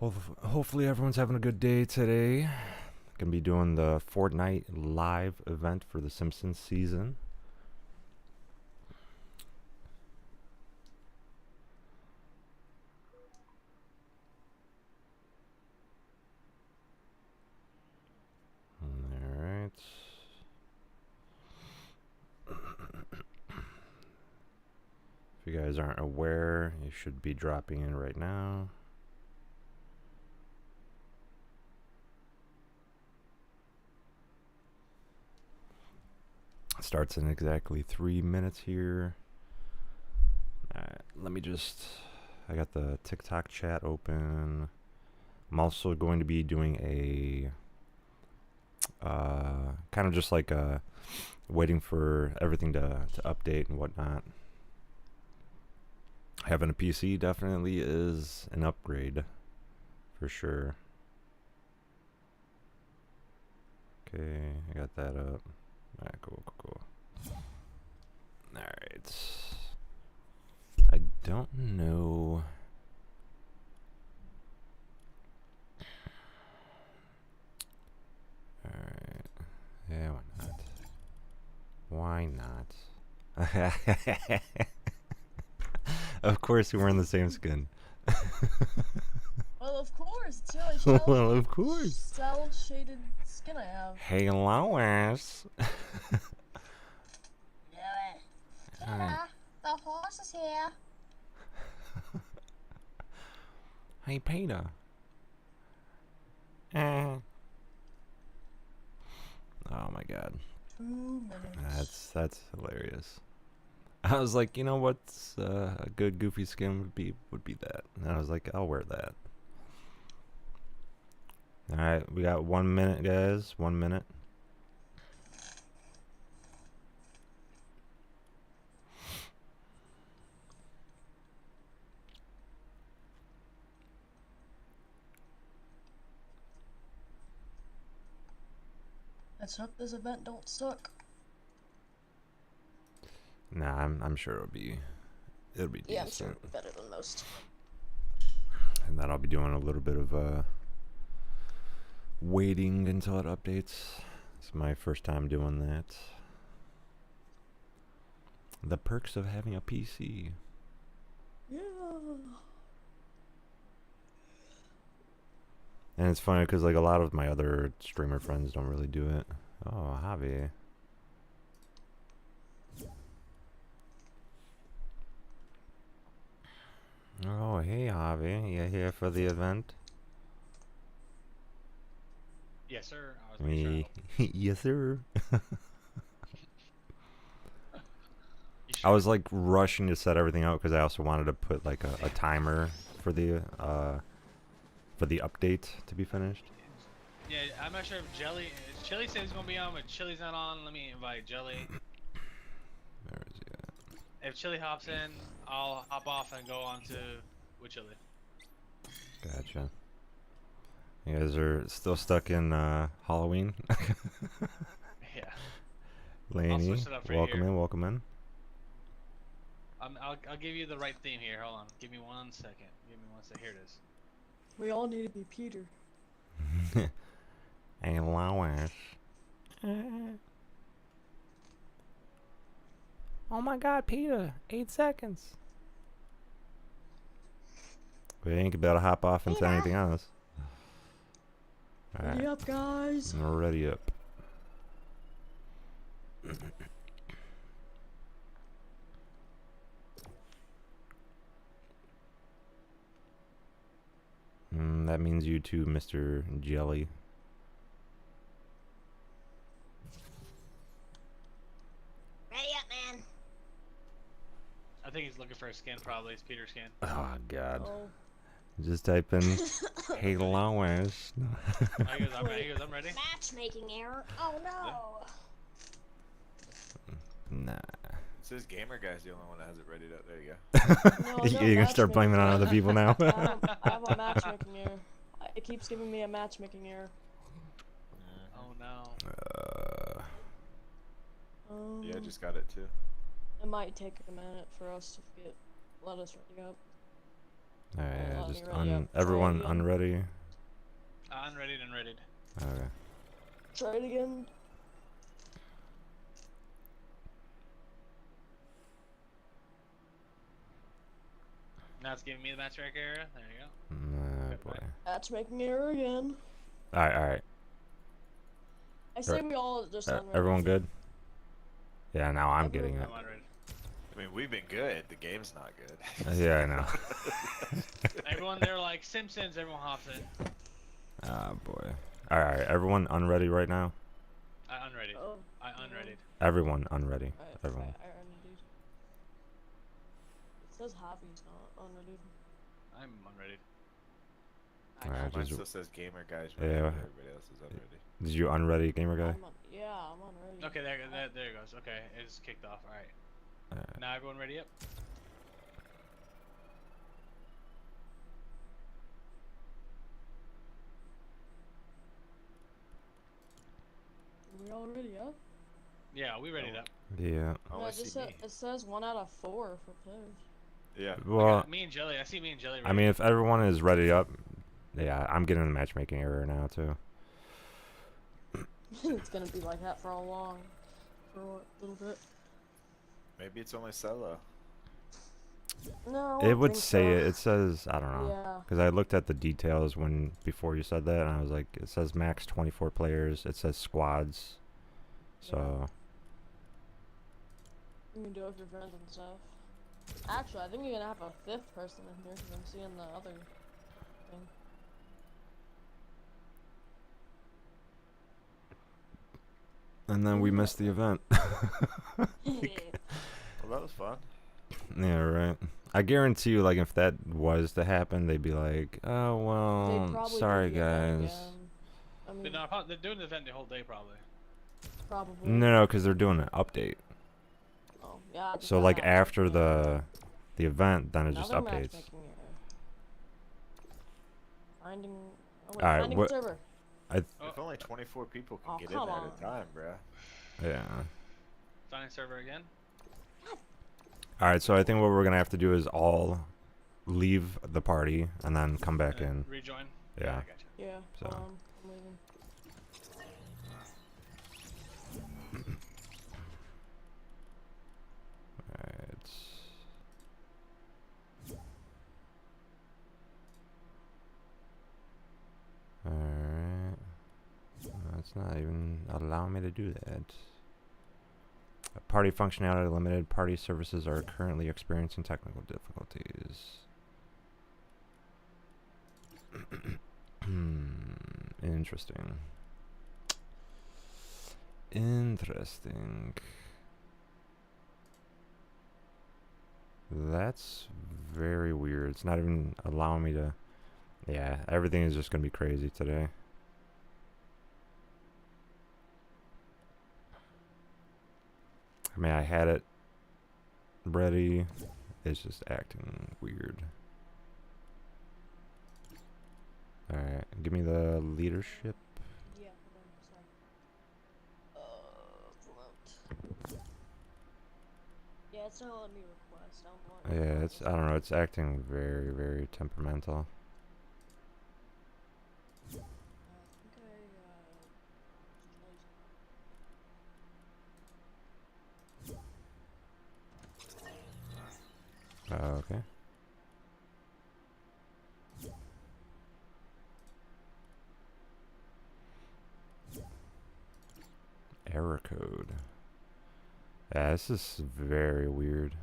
Alright. Hopefully everyone's having a good day today. Gonna be doing the Fortnite live event for the Simpsons season. Alright. If you guys aren't aware, you should be dropping in right now. Starts in exactly 3 minutes here. Alright, let me just, I got the TikTok chat open. I'm also going to be doing a kind of just like waiting for everything to update and whatnot. Having a PC definitely is an upgrade for sure. Okay, I got that up. Alright, cool. Alright. I don't know. Alright. Yeah, why not? Why not? Of course we're in the same skin. Well, of course. It's the only well, of course. cell-shaded skin I have. Hey, Lois. Yeah, the horse is here. Hey, Peter. Oh my god. 2 minutes. That's hilarious. I was like, you know what's a good goofy skin would be that. And I was like, I'll wear that. Alright, we got 1 minute, guys. 1 minute. Let's hope this event don't suck. Nah, I'm sure it'll be decent. Yeah, I'm sure it'll be better than most. And then I'll be doing a little bit of waiting until it updates. It's my first time doing that. The perks of having a PC. Yeah. And it's funny because like a lot of my other streamer friends don't really do it. Oh, Javi. Oh, hey, Javi. You here for the event? Yes, sir. I was Yes, sir. I was like rushing to set everything out because I also wanted to put like a timer for the update to be finished. Yeah, I'm not sure if Chili said he's gonna be on, but Chili's not on. Let me invite Jelly. Where is he at? If Chili hops in, I'll hop off and go on to with Chili. Gotcha. You guys are still stuck in Halloween? Yeah. Laney, switch it up right welcome here. in. I'll give you the right theme here. Hold on. Give me 1 second. Give me 1 second. Here it is. We all need to be Peter. Hey, Lois. Oh my god, Peter. 8 seconds. We ain't about to hop off into anything else. Ready up, guys. We're ready up. That means you too, Mr. Jelly. Ready up, man. I think he's looking for a skin, probably. It's Peter's skin. Oh god. Oh. Just type in hey Lois. He goes, I'm ready. Matchmaking error. Oh no. Nah. It says gamer guy's the only one that has it ready up. There you go. No, You're gonna start blaming it on other people now. I have a matchmaking error. It keeps giving me a matchmaking error. Oh no. Yeah, I just got it too. It might take a minute for us to let us ready up. Alright, let just me ready up. Try it everyone again. unready. Unreadied and readied. Okay. Try it again. Now it's giving me the matchmaker area. There you go. Nah, Good, boy. right. Matchmaking error again. Alright. I say we all just unready. Everyone good? Yeah, now I'm getting it. I'm unready. I mean, we've been good. The game's not good. Yeah, I know. Everyone there like Simpsons. Everyone hops in. Ah, boy. Alright, everyone unready right now? I unready. Oh. I unreadied. Everyone unready. Alright, Everyone. I unready. It says Javi's not unready. I'm unready. Alright, Mine just still says gamer guys ready, Yeah. but everybody else is unready. did you unready, gamer guy? Yeah, I'm unready. Okay, there it goes. Okay, it's kicked off. All right. Alright. Now everyone ready up? We all ready up? Yeah, we ready up. Yeah. Oh, No, I it just see me. it says 1 out of 4 for players. Yeah. Well, Me and Jelly. I see me and Jelly. Ready. I mean, if everyone is ready up, yeah, I'm getting the matchmaking error now too. It's gonna be like that for a little bit. Maybe it's only solo. No, I It don't would think say so. it. It says I don't know. Yeah. Because I looked at the details before you said that, and I was like, it says max 24 players. It says squads. So You can do it with your friends and stuff. Actually, I think you're gonna have a 5th person in here because I'm seeing the other thing. and then we missed the event. Well, that was fun. Yeah, right. I guarantee you, like, if that was to happen, they'd be like, "Oh They well, probably sorry do the event guys." again. I mean, They're doing the event the whole day probably. probably. No, because they're doing an update. Oh, yeah. So like after the event, then it just Another updates. matchmaking error. Finding. Oh, wait, Alright, finding what- server. If only 24 people can Oh, get in come at on. a time, bruh. Yeah. Finding server again. All right, so I think what we're gonna have to do is all leave the party and then come back in. Rejoin. Yeah. I gotcha. Yeah. So. I'm leaving. Alright. Alright. It's not even allowing me to do that. Party functionality limited. Party services are currently experiencing technical difficulties. Interesting. Interesting. That's very weird. It's not even allowing me to... Yeah, everything is just going to be crazy today. I mean, I had it ready. It's just acting weird. Alright, give me the leadership. Yeah. Promote. Yeah, it's not letting me request. Yeah, it's, I don't know, it's acting very, very temperamental. I think Okay. Error code. Yeah, this is very weird.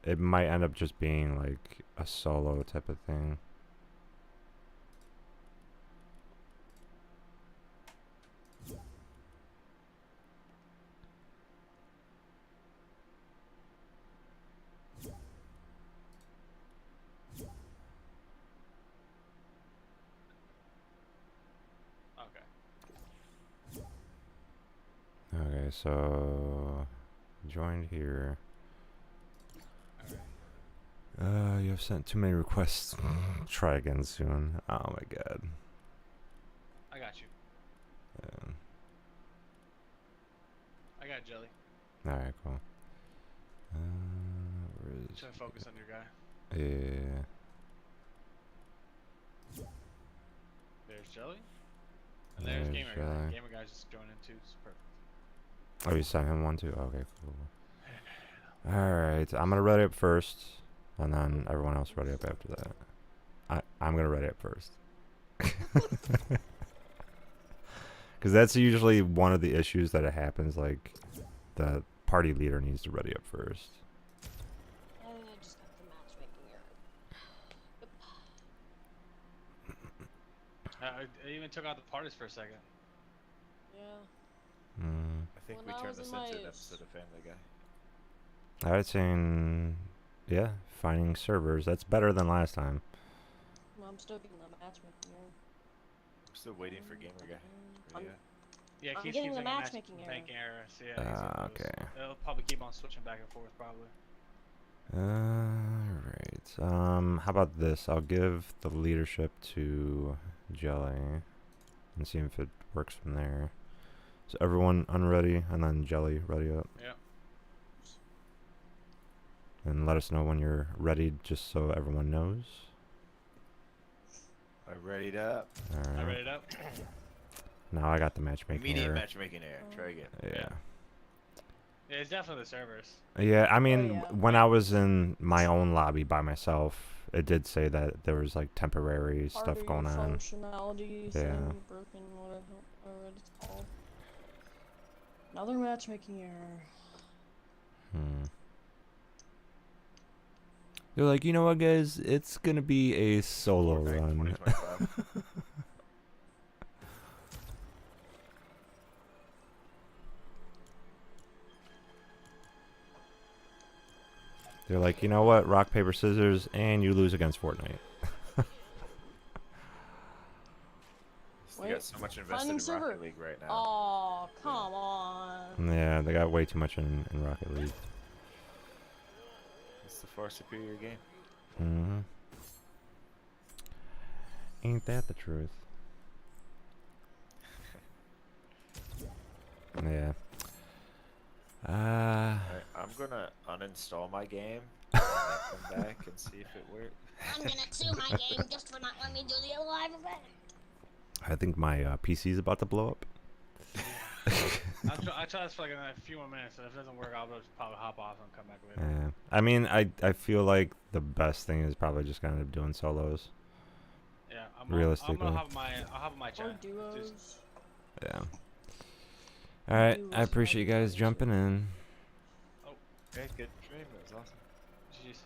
It might end up just being like a solo type of thing. Okay, so joined here. You have sent too many requests. Try again soon. Oh my god. I got you. I got Jelly. Alright, cool. Where is... Try to focus on your guy. Yeah. Jelly. And there's There's Gamer Jelly. Guy. Gamer Guy's just joining too. It's perfect. Oh, you sent him one too? Okay, cool. Alright, I'm gonna ready up first, and then everyone else ready up after that. I'm gonna ready up first. Because that's usually one of the issues that it happens, like, the party leader needs to ready up first. I just got the matchmaking error. I even took out the parties for a second. Yeah. I think When we I turned was this in into my- an episode of Family Guy. I was saying, yeah, finding servers. That's better than last time. Well, I'm still getting the matchmaking error. I'm still waiting for Gamer Guy. Where you at? Yeah, I'm keeps getting the saying matchmaking error. matchmaking error. So yeah, I guess it goes. Okay. It'll probably keep on switching back and forth, probably. Alright. How about this? I'll give the leadership to Jelly and see if it works from there. So everyone unready, and then Jelly ready up. Yeah. And let us know when you're ready, just so everyone knows. I readied up. I Alright. read it up. Now I got the matchmaking Immediate error. matchmaking error. Try again. Yeah. Yeah, it's definitely the servers. Yeah, I mean, yeah. when I was in my own lobby by myself, it did say that there was like temporary stuff Party going on. functionality Yeah. thing broken, whatever it's called. Another matchmaking error. They're like, you know what, guys? It's gonna be a solo Fortnite run. 2025. They're like, you know what? Rock, paper, scissors, and you lose against Fortnite. You Wait, got so much invested finding in server. Rocket League right now. Oh, come on. Yeah, they got way too much in Rocket League. It's the far superior game. Mm-hmm. Ain't that the truth? Yeah. Alright, I'm gonna uninstall my game and then come back and see if it works. I'm gonna sue my game just for not letting me do the live event. I think my PC's about to blow up. I try this for like a few more minutes, and if it doesn't work, I'll just probably hop off and come back later. Yeah. I mean, I feel like the best thing is probably just gonna end up doing solos. Yeah, Realistically. I'll have my Or chat. duos. Yeah. All right. I appreciate you guys jumping in. Okay, good stream. That was awesome. Jeez.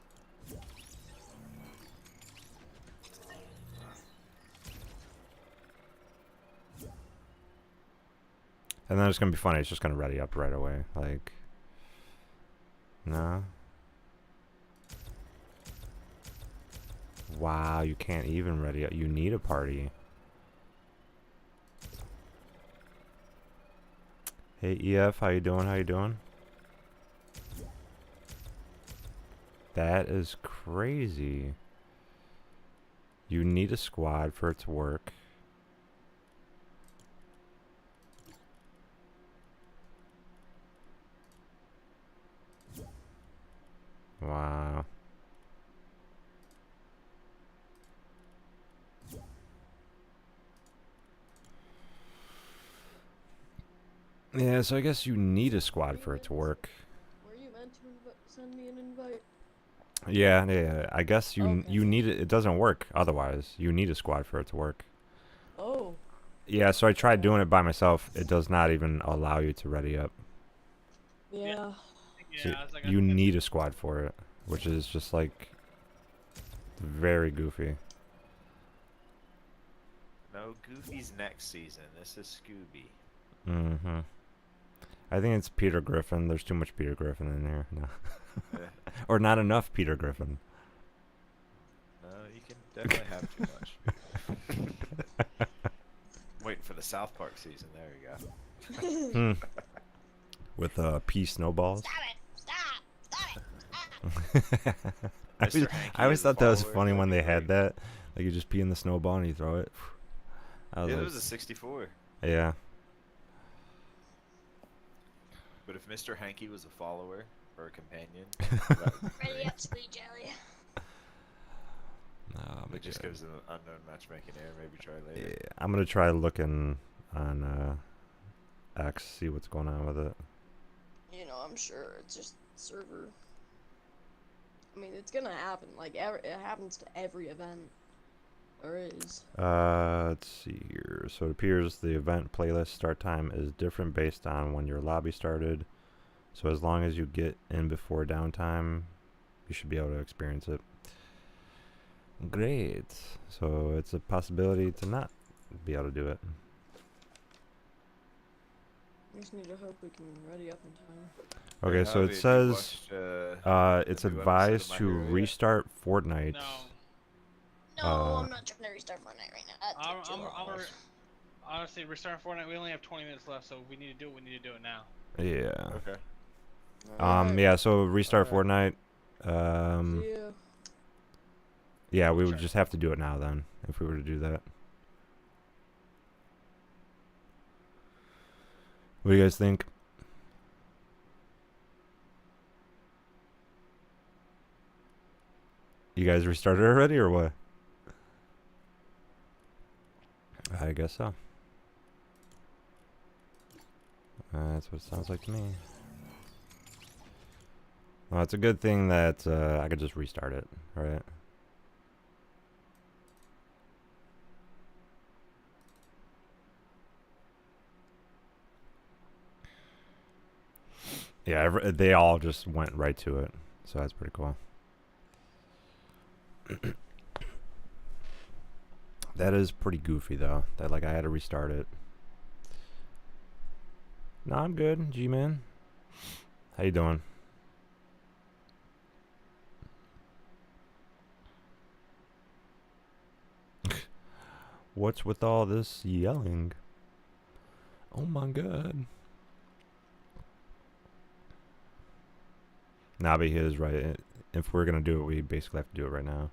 And then it's gonna be funny. It's just gonna ready up right away. Like, no. Wow, you can't even ready up. You need a party. Hey EF, how you doing? How you doing? That is crazy. You need a squad for it to work. Wow. Yeah, so I guess you need a squad for it to work. Were you meant to send me an invite? Yeah. I guess you Okay. you need it. It doesn't work otherwise. You need a squad for it to work. Oh. Yeah, so I tried doing it by myself. It does not even allow you to ready up. Yeah. Yeah, So I was like, you need a squad for it, which is just like very goofy. No, Goofy's next season. This is Scooby. Mm-hmm. I think it's Peter Griffin. There's too much Peter Griffin in here. No. Yeah. Or not enough Peter Griffin. No, you can definitely have too much. Waiting for the South Park season. There you go. With pea snowballs. Stop it! Stop! Stop it! I Mr. always, Hanky I always is a thought that was follower, funny that'd when be they had great. that. Like you just pee in the snowball and you throw it. I was Yeah, like, that was a 64. yeah. But if Mr. Hanky was a follower or a companion, that would be Ready great. up, sweet jelly. Oh Probably It just could. goes in unknown matchmaking error. Maybe try later. Yeah, I'm gonna try looking on X, see what's going on with it. You know, I'm sure it's just server. I mean, it's gonna happen. Like, it happens to every event. Or is. Let's see here. So it appears the event playlist start time is different based on when your lobby started. So as long as you get in before downtime, you should be able to experience it. Great. So it's a possibility to not be able to do it. I just need to hope we can ready up in time. Okay, so it says it's the new episode of advised My to Hero yet? restart Fortnite. No. No, Uh, I'm not trying to restart Fortnite right now. That's too long. Honestly, restarting Fortnite, we only have 20 minutes left, so if we need to do it, we need to do it now. Yeah. Okay. Alright. Yeah, so restart Alright. Fortnite. See ya. Yeah, we would Sure. just have to do it now then, if we were to do that. What do you guys think? You guys restarted already or what? I guess so. That's what it sounds like to me. Well, it's a good thing that I could just restart it, right? Yeah, they all just went right to it, so that's pretty cool. That is pretty goofy though. That like I had to restart it. No, I'm good, G-Man. How you doing? What's with all this yelling? Oh my god. Nabi is right. If we're gonna do it, we basically have to do it right now.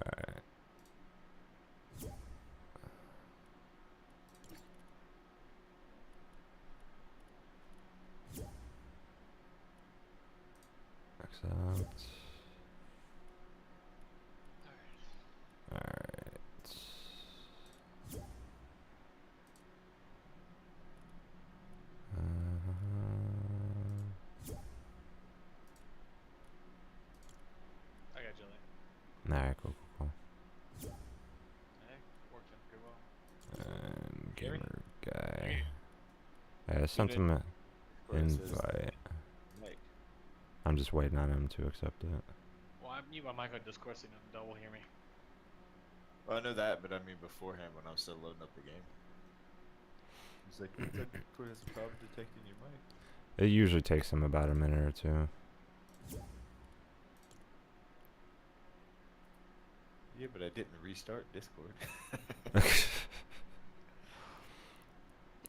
Alright. Accept. Alright. I got Jilly. Alright, cool, cool, Hey, worked out pretty well. cool. And Hear me? gamer guy. Hear I sent did. him an Where it says invite. Mike. I'm just waiting on him to accept it. Well, I mute my mic on Discord so you don't double hear me. Well, I know that, but I mean beforehand when I was still loading up the game. He's like, Discord has a problem detecting your mic. It usually takes him about a minute or two. Yeah, but I didn't restart Discord. Oh,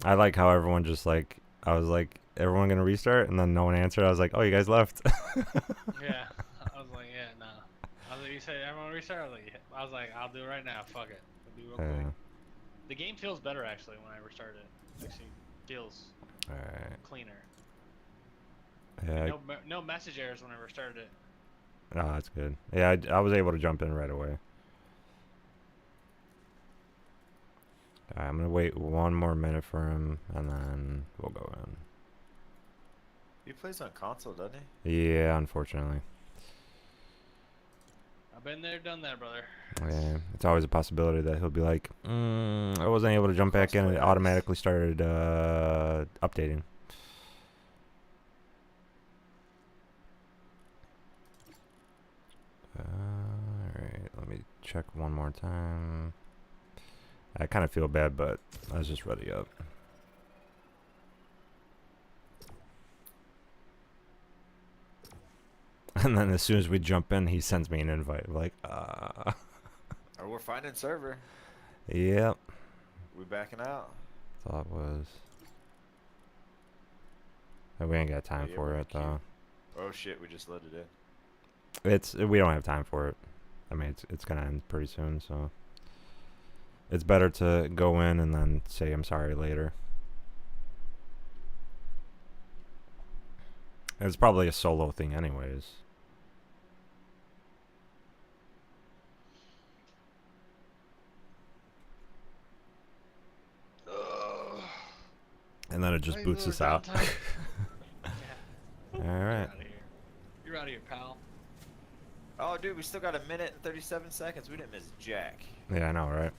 I like how everyone just like, I was like, everyone gonna restart? And then no one answered. I was like, oh, you guys left. Yeah, I was like, yeah, nah. I was like, you said everyone restart? I was like, yeah. I was like, I'll do it right now. Fuck it. We'll do it real quick. The game feels better actually when I restart it. Actually, feels Alright. cleaner. Yeah. No message errors when I restarted it. Oh, that's good. Yeah, I was able to jump in right away. Alright, I'm gonna wait one more minute for him, and then we'll go in. He plays on console, doesn't he? Yeah, unfortunately. I've been there, done that, brother. Yeah, it's always a possibility that he'll be like, I wasn't able to jump back in. It Crossfire. automatically started updating. Alright, let me check one more time. I kind of feel bad, but I was just ready up. And then as soon as we jump in, he sends me an invite. Like, Or we're finding server. Yep. We backing out. Thought was. We ain't got time yeah, for we're in it the though. Oh shit, we just loaded in. We don't have time for it. I mean, it's gonna end pretty soon, so it's better to go in and then say I'm sorry later. It's probably a solo thing, anyways. And then it just Hey, boots little us out. downtime. All You're right. out of here. You're out of here, pal. Oh, dude, we still got a minute and 37 seconds. We didn't miss jack. Yeah, I know, right?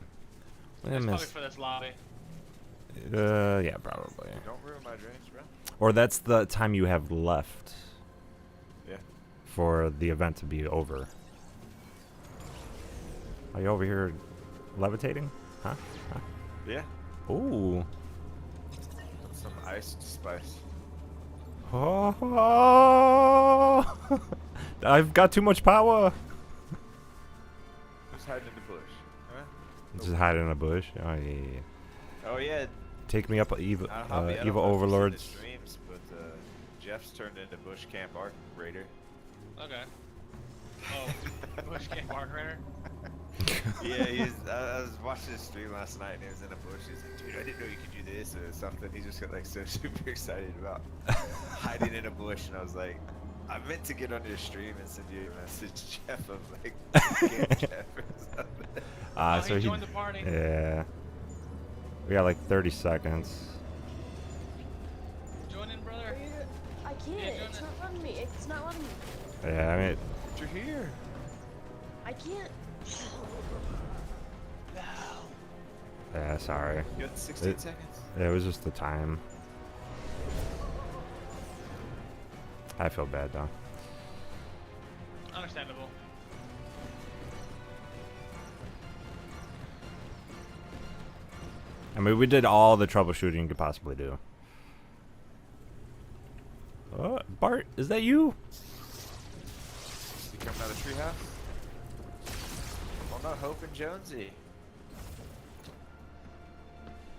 We It's didn't probably miss. for this lobby. Yeah, probably. Don't ruin my dreams, bro. Or that's the time you have left Yeah. for the event to be over. Are you over here levitating? Huh? Huh? Yeah. Ooh. Some iced spice. Oh, I've got too much power. Who's hiding in the bush? Huh? Just hiding in a bush. Oh yeah, yeah, yeah. Oh yeah. Take me up, evil, I don't know if evil you've seen overlords. the streams, but Jeff's turned into bush camp arc raider. Okay. Oh, Bush Camp Mark Raider? Yeah, I was watching his stream last night and he was in a bush. He's like, dude, I didn't know you could do this or something. He just got like so super excited about hiding in a bush, and I was like, I meant to get on your stream and send you a message, Jeff. I was like, "Can't, Jeff," or something. Oh, So he joined the party. Yeah. We got like 30 seconds. Join in, brother. I can't. Yeah, join It's it. not letting me. It's not letting me. Yeah, I mean, But you're here. I can't. yeah, sorry. You got 16 It- seconds. It was just the time. I feel bad though. Understandable. I mean, we did all the troubleshooting you could possibly do. Oh, Bart, is that you? You coming out of the treehouse? Well, no, Hope and Jonesy.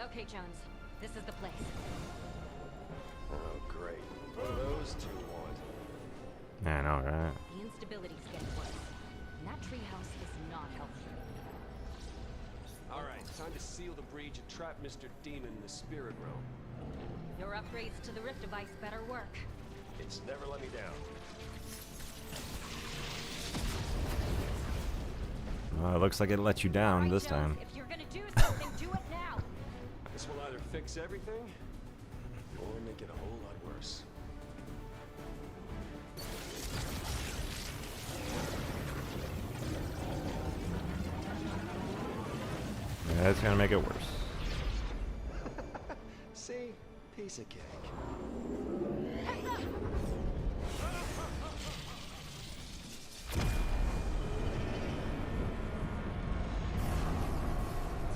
Okay, Jones. This is the place. Oh, great. What do those two want? Yeah, I know, right? The instability's getting worse. And that treehouse is not healthy. All right, time to seal the breach and trap Mr. Demon in the spirit realm. Your upgrades to the Rift device better work. It's never let me down. Well, it looks like it let you down All right, this Jones, time. if you're gonna do something, do it now. This will either fix everything, or make it a whole lot worse. Yeah, it's gonna make it worse. See? Piece of cake.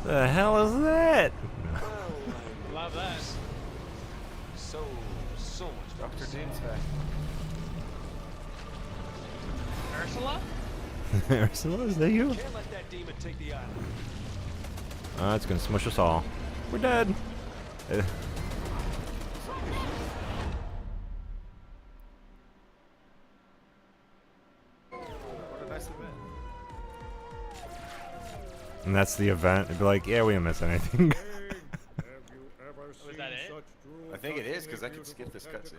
The hell is that? Well, Love that. so much Dr. worse. Dean's back. Ursula? Ursula, is that you? Can't let that demon take the island. It's gonna smush us all. We're dead. What a nice event. And that's the event. It'd be like, yeah, we didn't miss anything. Was that it? I think it is, because I can skip this cutscene.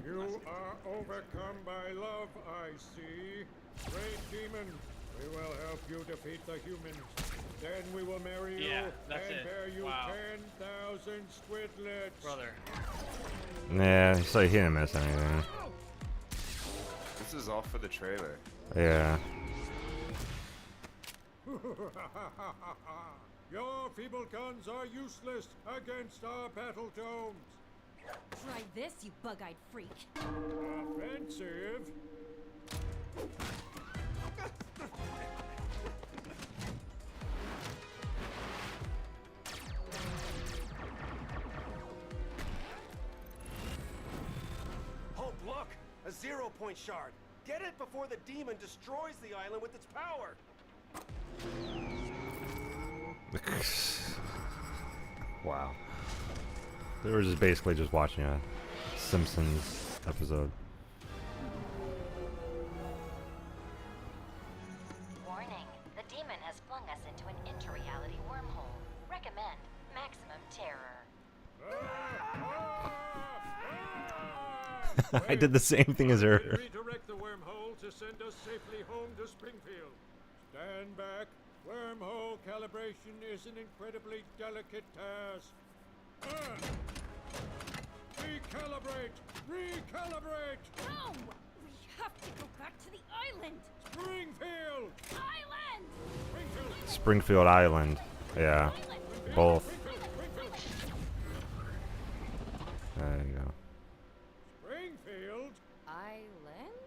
You are overcome by love, I see. Great demon, we will help you defeat the humans. Then we will marry you Yeah, that's and it. bear you Wow. 10,000 squidlets. Brother. Yeah, so he didn't miss anything. This is all for the trailer. Yeah. Your feeble guns are useless against our battle domes. Try this, you bug-eyed freak. Offensive? Hope, look! A 0-point shard! Get it before the demon destroys the island with its power! Wow. They were just basically just watching a Simpsons episode. Warning. The demon has flung us into an inter-reality wormhole. Recommend maximum terror. I did the same thing as her. Redirect the wormhole to send us safely home to Springfield. Stand back Wormhole calibration is an incredibly delicate task. Recalibrate! Recalibrate! No! We have to go back to the island! Springfield! Island! Springfield Island. Yeah, both. There you go. Springfield? Island?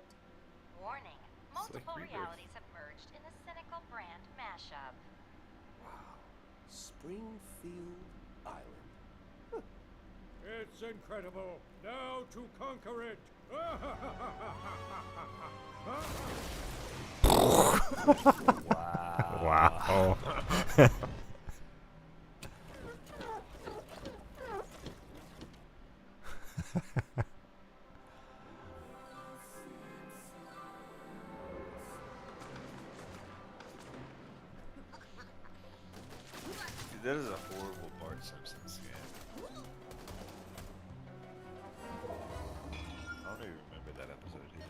Warning. Multiple rebirth. realities have merged in a cynical brand mashup. Springfield Island. It's incredible. Now to conquer it. Wow. Dude, that is a horrible Bart Simpsons game. I don't even remember that episode either.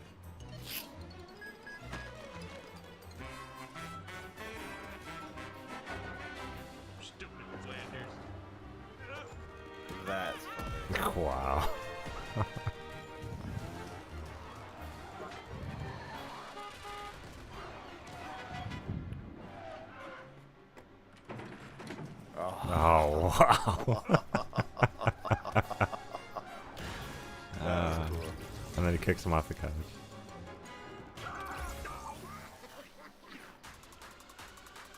Stupid Flanders. That's funny. Wow. Oh, wow. And then he kicks him off the couch.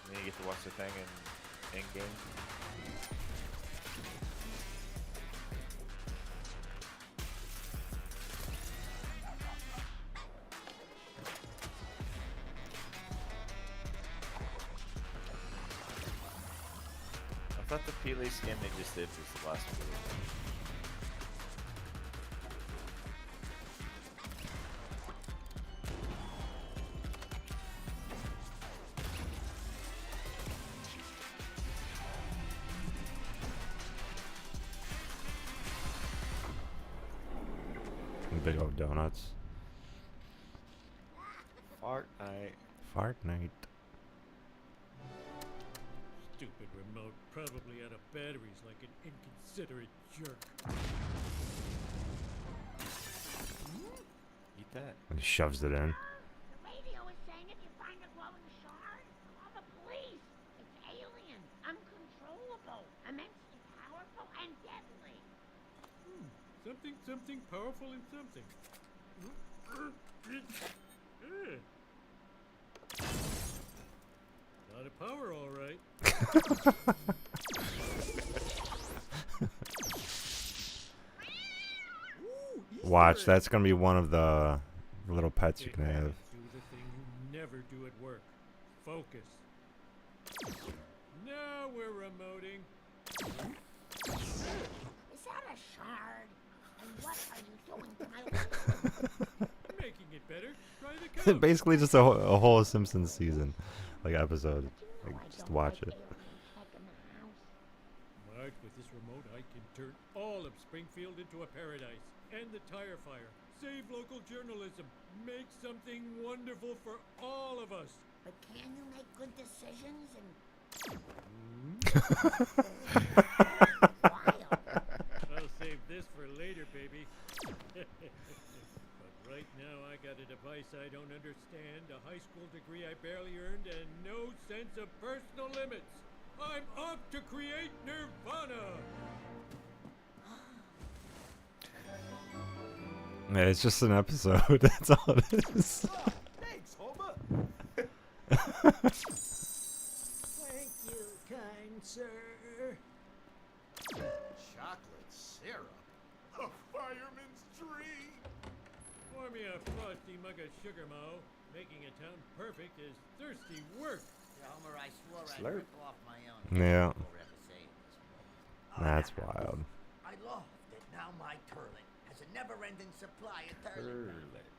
And then you get to watch the thing in game. I thought the Peely skin they just did was the last one. Big old donuts. Fortnite. Fortnite. Stupid remote, probably out of batteries like an inconsiderate jerk. Eat that. And he shoves it in. The radio is saying if you find a glowing shard, call the police. It's alien, uncontrollable, immensely powerful, and deadly. Something powerful and something. Lot of power, all right. Watch, that's gonna be one of the little pets you can have. Do the thing you never do at work. Focus. Now we're remoting. Is that a shard? And what are you doing to my life? Making it better. Try the couch. Basically just a whole Simpsons season, like episode. Like, just watch it. Mark, with this remote, I can turn all of Springfield into a paradise. End the tire fire. Save local journalism. Make something wonderful for all of us. But can you make good decisions and wild? I'll save this for later, baby. But right now, I got a device I don't understand, a high school degree I barely earned, and no sense of personal limits. I'm off to create Nirvana. Yeah, it's just an episode. That's all it is. Thanks, Homer. Thank you, kind sir. Chocolate syrup. A fireman's dream. Pour me a frosty mug of sugar, Mo. Making a town perfect is thirsty work. Yeah, Homer, I swore Slurp. I'd rip off my own. Yeah. Before ever saying this. That's wild. I love that now my turlet has a never-ending supply of turlet.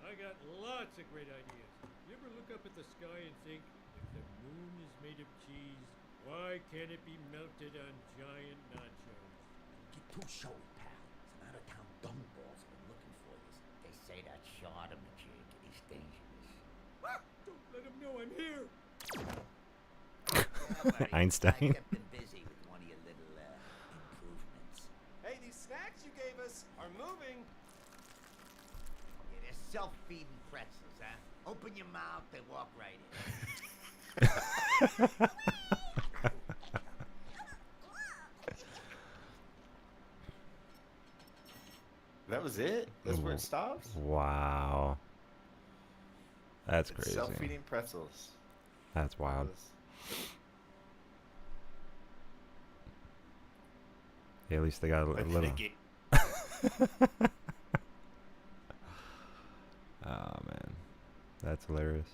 I got lots of great ideas. You ever look up at the sky and think, if the moon is made of cheese, why can't it be melted on giant nachos? Get too showy, pal. Some out-of-town dumbballs have been looking for you. They say that shard of magic is dangerous. Don't let him know I'm here. Einstein. I kept him busy with one of your little improvements. Hey, these snacks you gave us are moving. Yeah, they're self-feeding pretzels, huh? Open your mouth, they walk right in. That was it? That's where it stops? Wow. That's It's crazy. self-feeding pretzels. That's wild. Yeah, at least they got a little. Oh man, that's hilarious.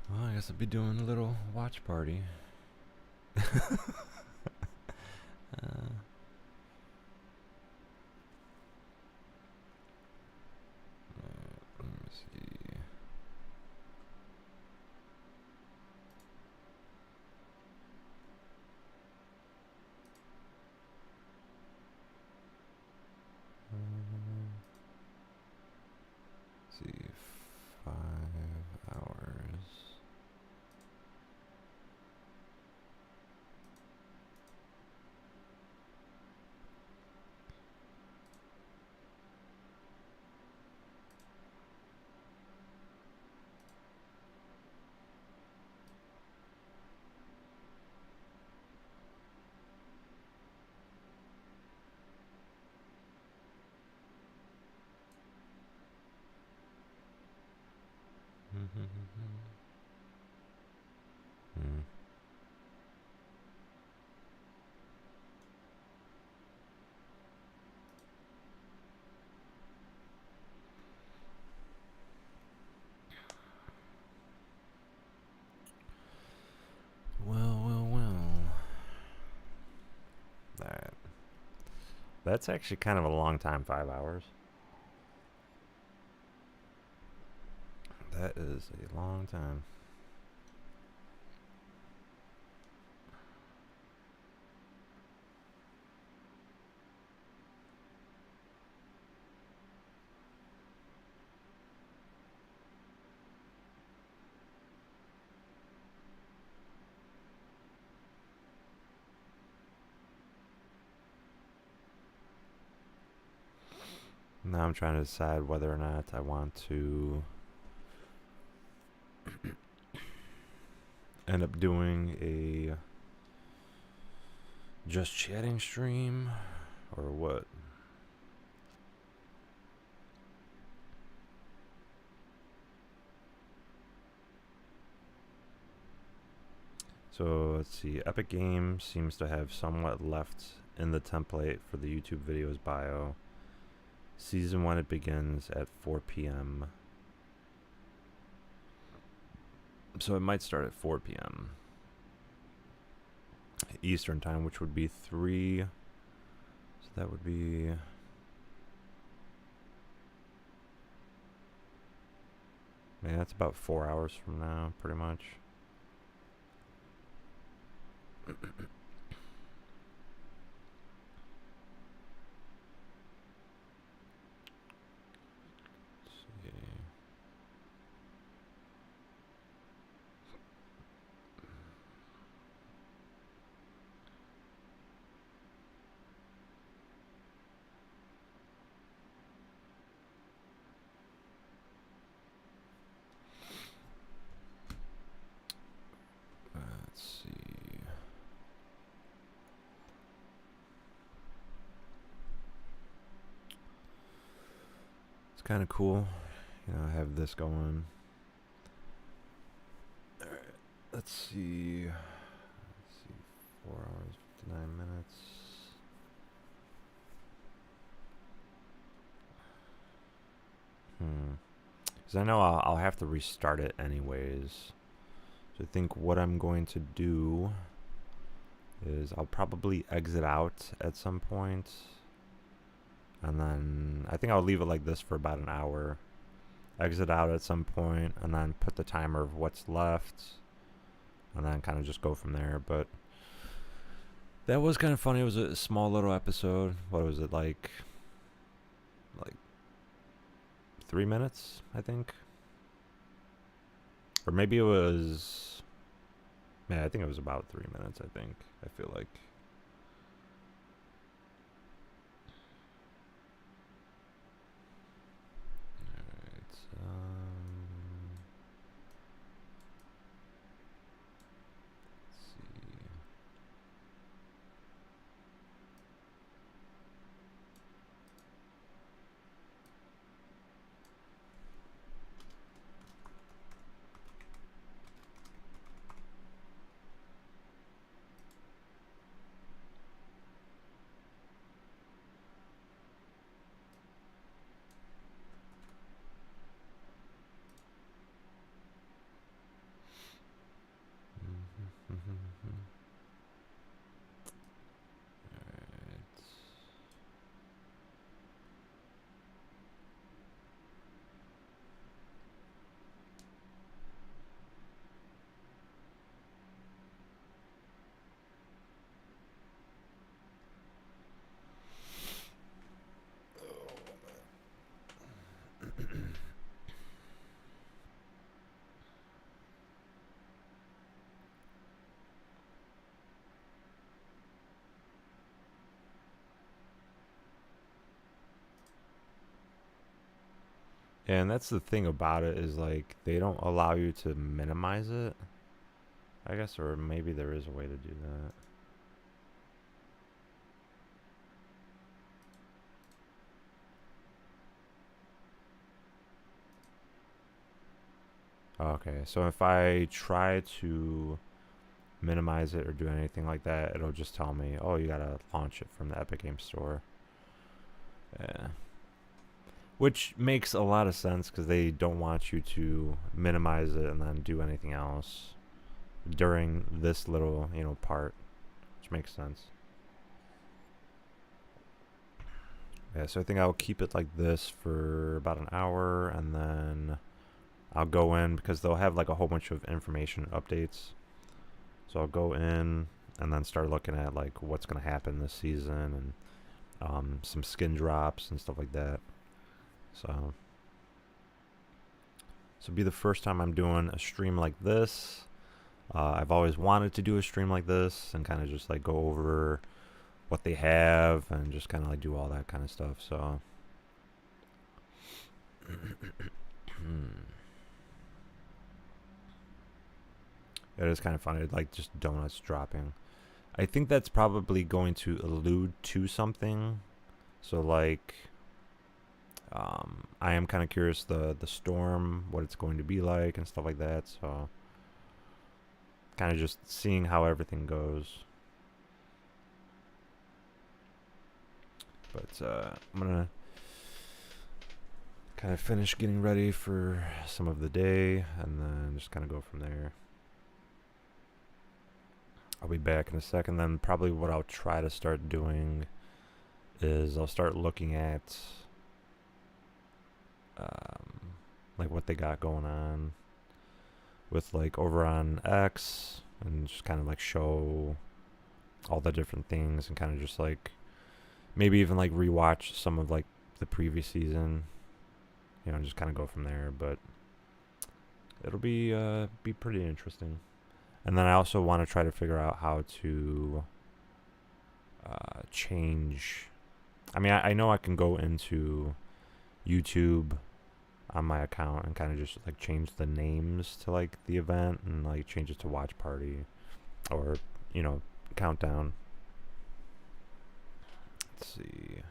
Well, I guess I'll be doing a little watch party. Let me see. See, 5 hours. Hmm. Well. That's actually kind of a long time, 5 hours. That is a long time. Now I'm trying to decide whether or not I want to end up doing a just chatting stream or what. So let's see, Epic Games seems to have somewhat left in the template for the YouTube videos bio. Season 1, it begins at 4 p.m. So it might start at 4 p.m. Eastern time, which would be 3. So that would be... Man, that's about 4 hours from now, pretty much. Kind of cool, you know, I have this going. All right, let's see, 4 hours 59 minutes. Because I know I'll have to restart it anyways. So I think what I'm going to do is I'll probably exit out at some point. And then I think I'll leave it like this for about an hour. Exit out at some point, and then put the timer of what's left, and then kind of just go from there. But That was kind of funny. It was a small little episode. What was it, like 3 minutes, I think? Or maybe it was... Yeah, I think it was about 3 minutes, I think. I feel like. Alright, let's see. Alright. And that's the thing about it, is like they don't allow you to minimize it, I guess, or maybe there is a way to do that. Okay, so if I try to minimize it or do anything like that, it'll just tell me, oh, you gotta launch it from the Epic Games Store. Yeah. Which makes a lot of sense, because they don't want you to minimize it and then do anything else during this little, part, which makes sense. Yeah, so I think I'll keep it like this for about an hour, and then I'll go in, because they'll have like a whole bunch of information updates. So I'll go in and then start looking at like what's going to happen this season, and some skin drops and stuff like that. So it'll be the first time I'm doing a stream like this. I've always wanted to do a stream like this and kind of just like go over what they have and just kind of like do all that kind of stuff. So it is kind of funny, like just donuts dropping. I think that's probably going to allude to something. So like, I am kind of curious the storm, what it's going to be like and stuff like that. So kind of just seeing how everything goes. But I'm gonna kind of finish getting ready for some of the day, and then just kind of go from there. I'll be back in a second. Then probably what I'll try to start doing is I'll start looking at like what they got going on with like over on X, and just kind of like show all the different things, and kind of just like maybe even like rewatch some of like the previous season, just kind of go from there. But it'll be pretty interesting. And then I also want to try to figure out how to change. I mean, I know I can go into YouTube on my account and kind of just like change the names to like the event, and like change it to watch party or countdown. Let's see,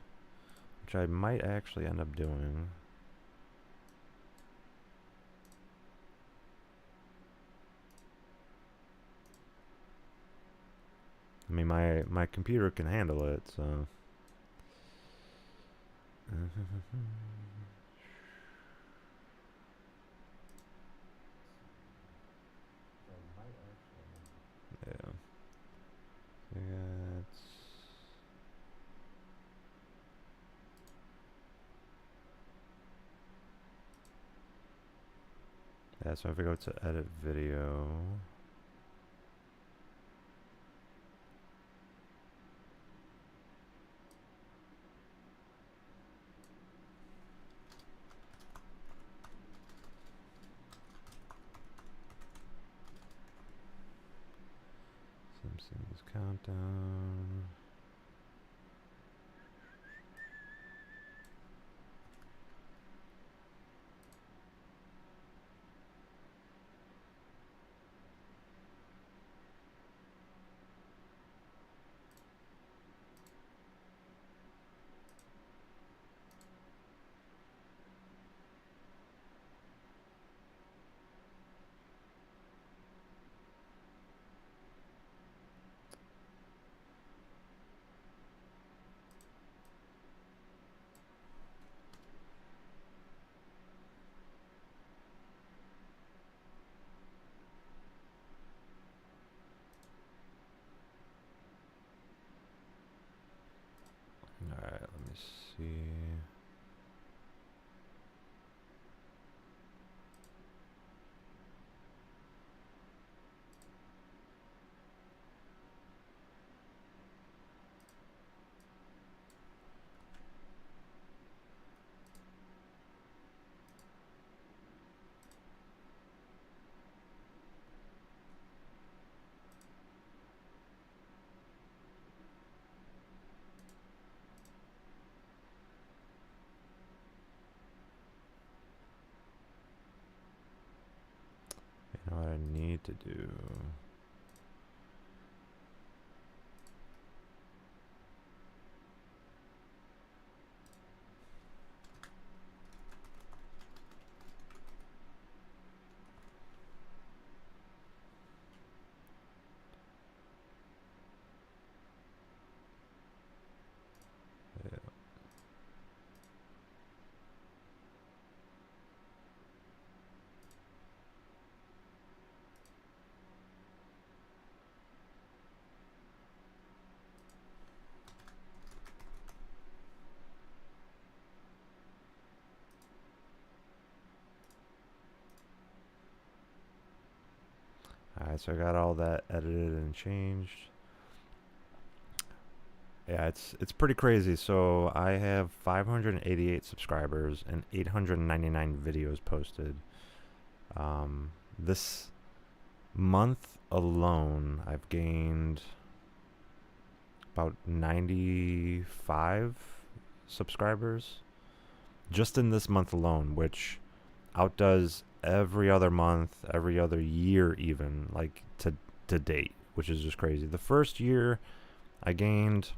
which I might actually end up doing. I mean, my computer can handle it, so. Yeah. Yeah, so if I go to edit video. Things countdown. Alright, let me see. You know what I need to do? Yeah. Alright, so I got all that edited and changed. Yeah, it's pretty crazy. So I have 588 subscribers and 899 videos posted. This month alone, I've gained about 95 subscribers just in this month alone, which outdoes every other month, every other year even, like to date, which is just crazy. The first year I gained,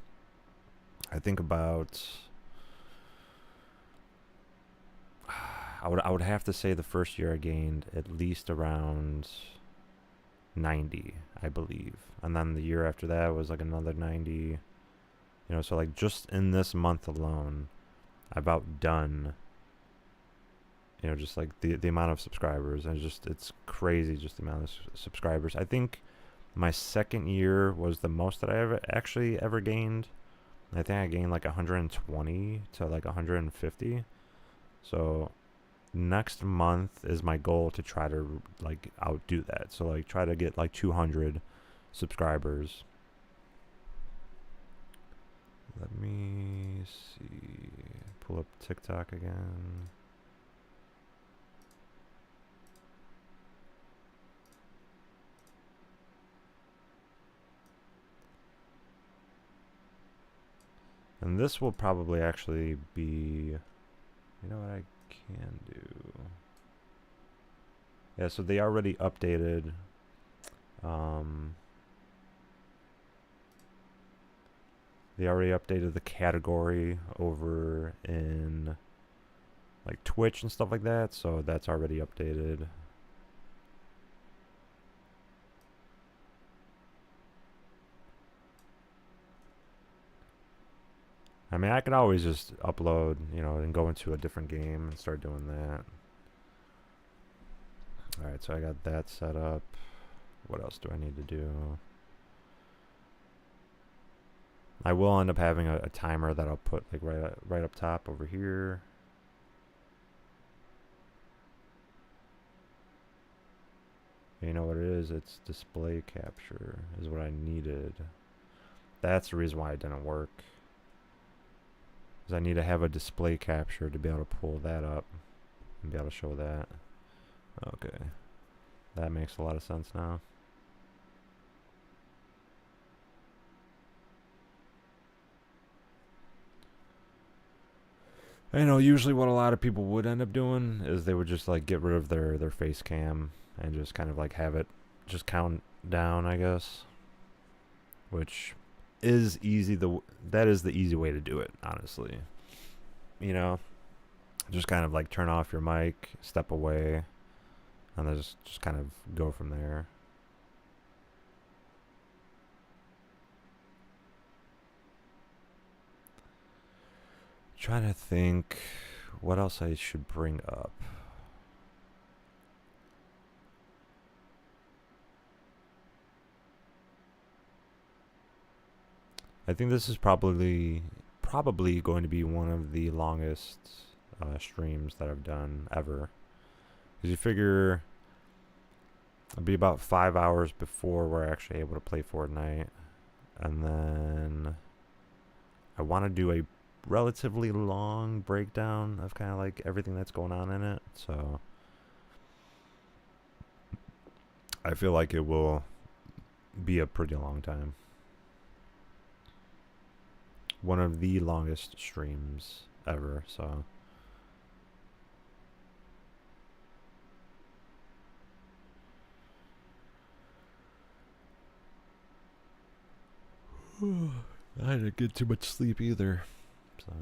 I think about, I would have to say the first year I gained at least around 90, I believe. And then the year after that was like another 90. You know, so like just in this month alone, I've outdone, you know, just like the amount of subscribers. And it's crazy just the amount of subscribers. I think my second year was the most that I ever gained. I think I gained like 120 to like 150. So next month is my goal to try to like outdo that. So like try to get like 200 subscribers. Let me see. Pull up TikTok again. And this will probably actually be, you know what I can do? Yeah, so they already updated. They already updated the category over in like Twitch and stuff like that, so that's already updated. I mean, I could always just upload, you know, and go into a different game and start doing that. Alright, so I got that set up. What else do I need to do? I will end up having a timer that I'll put like right up top over here. You know what it is? It's display capture is what I needed. That's the reason why it didn't work. Because I need to have a display capture to be able to pull that up and be able to show that. Okay. That makes a lot of sense now. I know usually what a lot of people would end up doing is they would just like get rid of their face cam and just kind of like have it just count down, I guess. Which is easy. That is the easy way to do it, honestly. You know, just kind of like turn off your mic, step away, and then just kind of go from there. Trying to think what else I should bring up. I think this is probably going to be one of the longest streams that I've done ever. Because you figure it'll be about 5 hours before we're actually able to play Fortnite, and then I want to do a relatively long breakdown of kind of like everything that's going on in it. So I feel like it will be a pretty long time. One of the longest streams ever, so I didn't get too much sleep either. So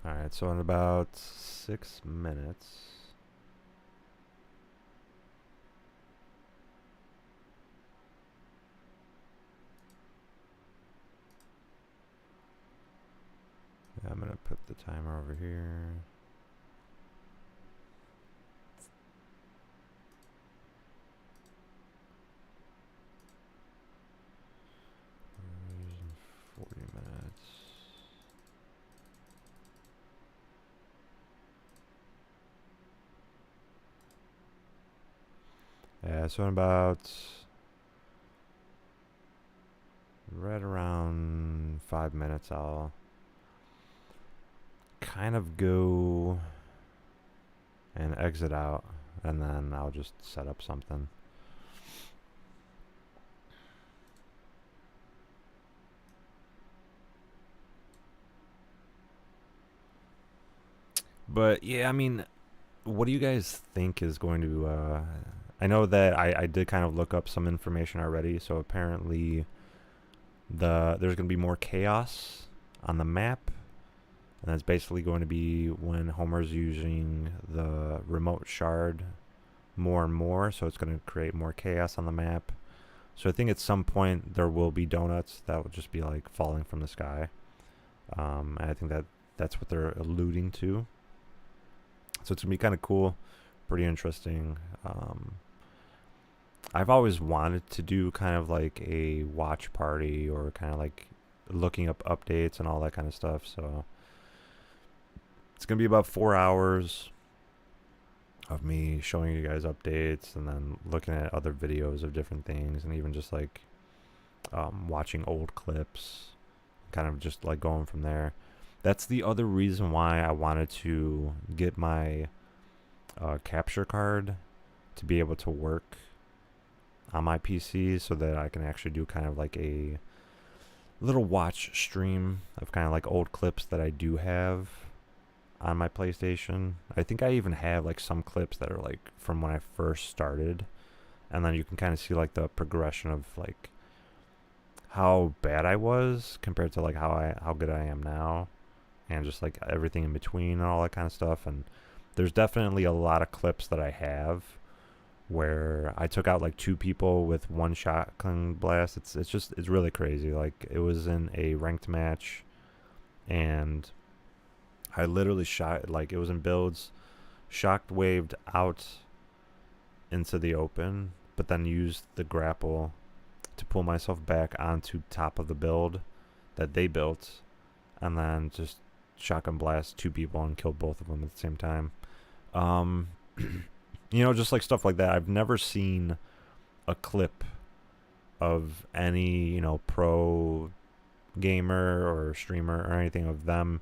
alright, so in about 6 minutes. Yeah, I'm gonna put the timer over here. In 40 minutes. Yeah, so in about right around 5 minutes, I'll kind of go and exit out, and then I'll just set up something. But yeah, I mean, what do you guys think is going to I know that I did kind of look up some information already, so apparently there's going to be more chaos on the map, and that's basically going to be when Homer's using the remote shard more and more, so it's going to create more chaos on the map. So I think at some point there will be donuts that will just be like falling from the sky. And I think that's what they're alluding to. So it's going to be kind of cool, pretty interesting. I've always wanted to do kind of like a watch party, or kind of like looking up updates and all that kind of stuff. So it's going to be about 4 hours of me showing you guys updates, and then looking at other videos of different things, and even just like watching old clips, kind of just like going from there. That's the other reason why I wanted to get my capture card to be able to work on my PC, so that I can actually do kind of like a little watch stream of kind of like old clips that I do have on my PlayStation. I think I even have like some clips that are like from when I first started, and then you can kind of see like the progression of like how bad I was compared to like how good I am now, and just like everything in between and all that kind of stuff. And there's definitely a lot of clips that I have where I took out like 2 people with 1 shotgun blast. It's really crazy. Like, it was in a ranked match, and I literally shot, like, it was in builds, shock waved out into the open, but then used the grapple to pull myself back onto top of the build that they built, and then just shotgun blast 2 people and killed both of them at the same time. You know, just like stuff like that. I've never seen a clip of any, you know, pro gamer or streamer or anything of them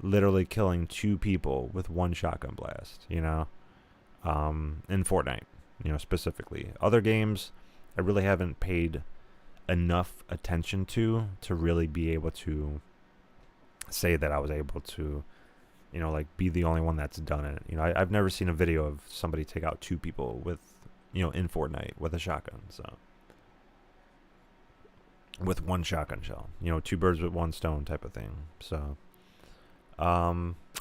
literally killing 2 people with 1 shotgun blast, you know, in Fortnite, you know, specifically. Other games I really haven't paid enough attention to really be able to say that I was able to, you know, like, be the only one that's done it. You know, I've never seen a video of somebody take out 2 people with, you know, in Fortnite with a shotgun. So with 1 shotgun shell, you know, 2 birds with 1 stone type of thing. So I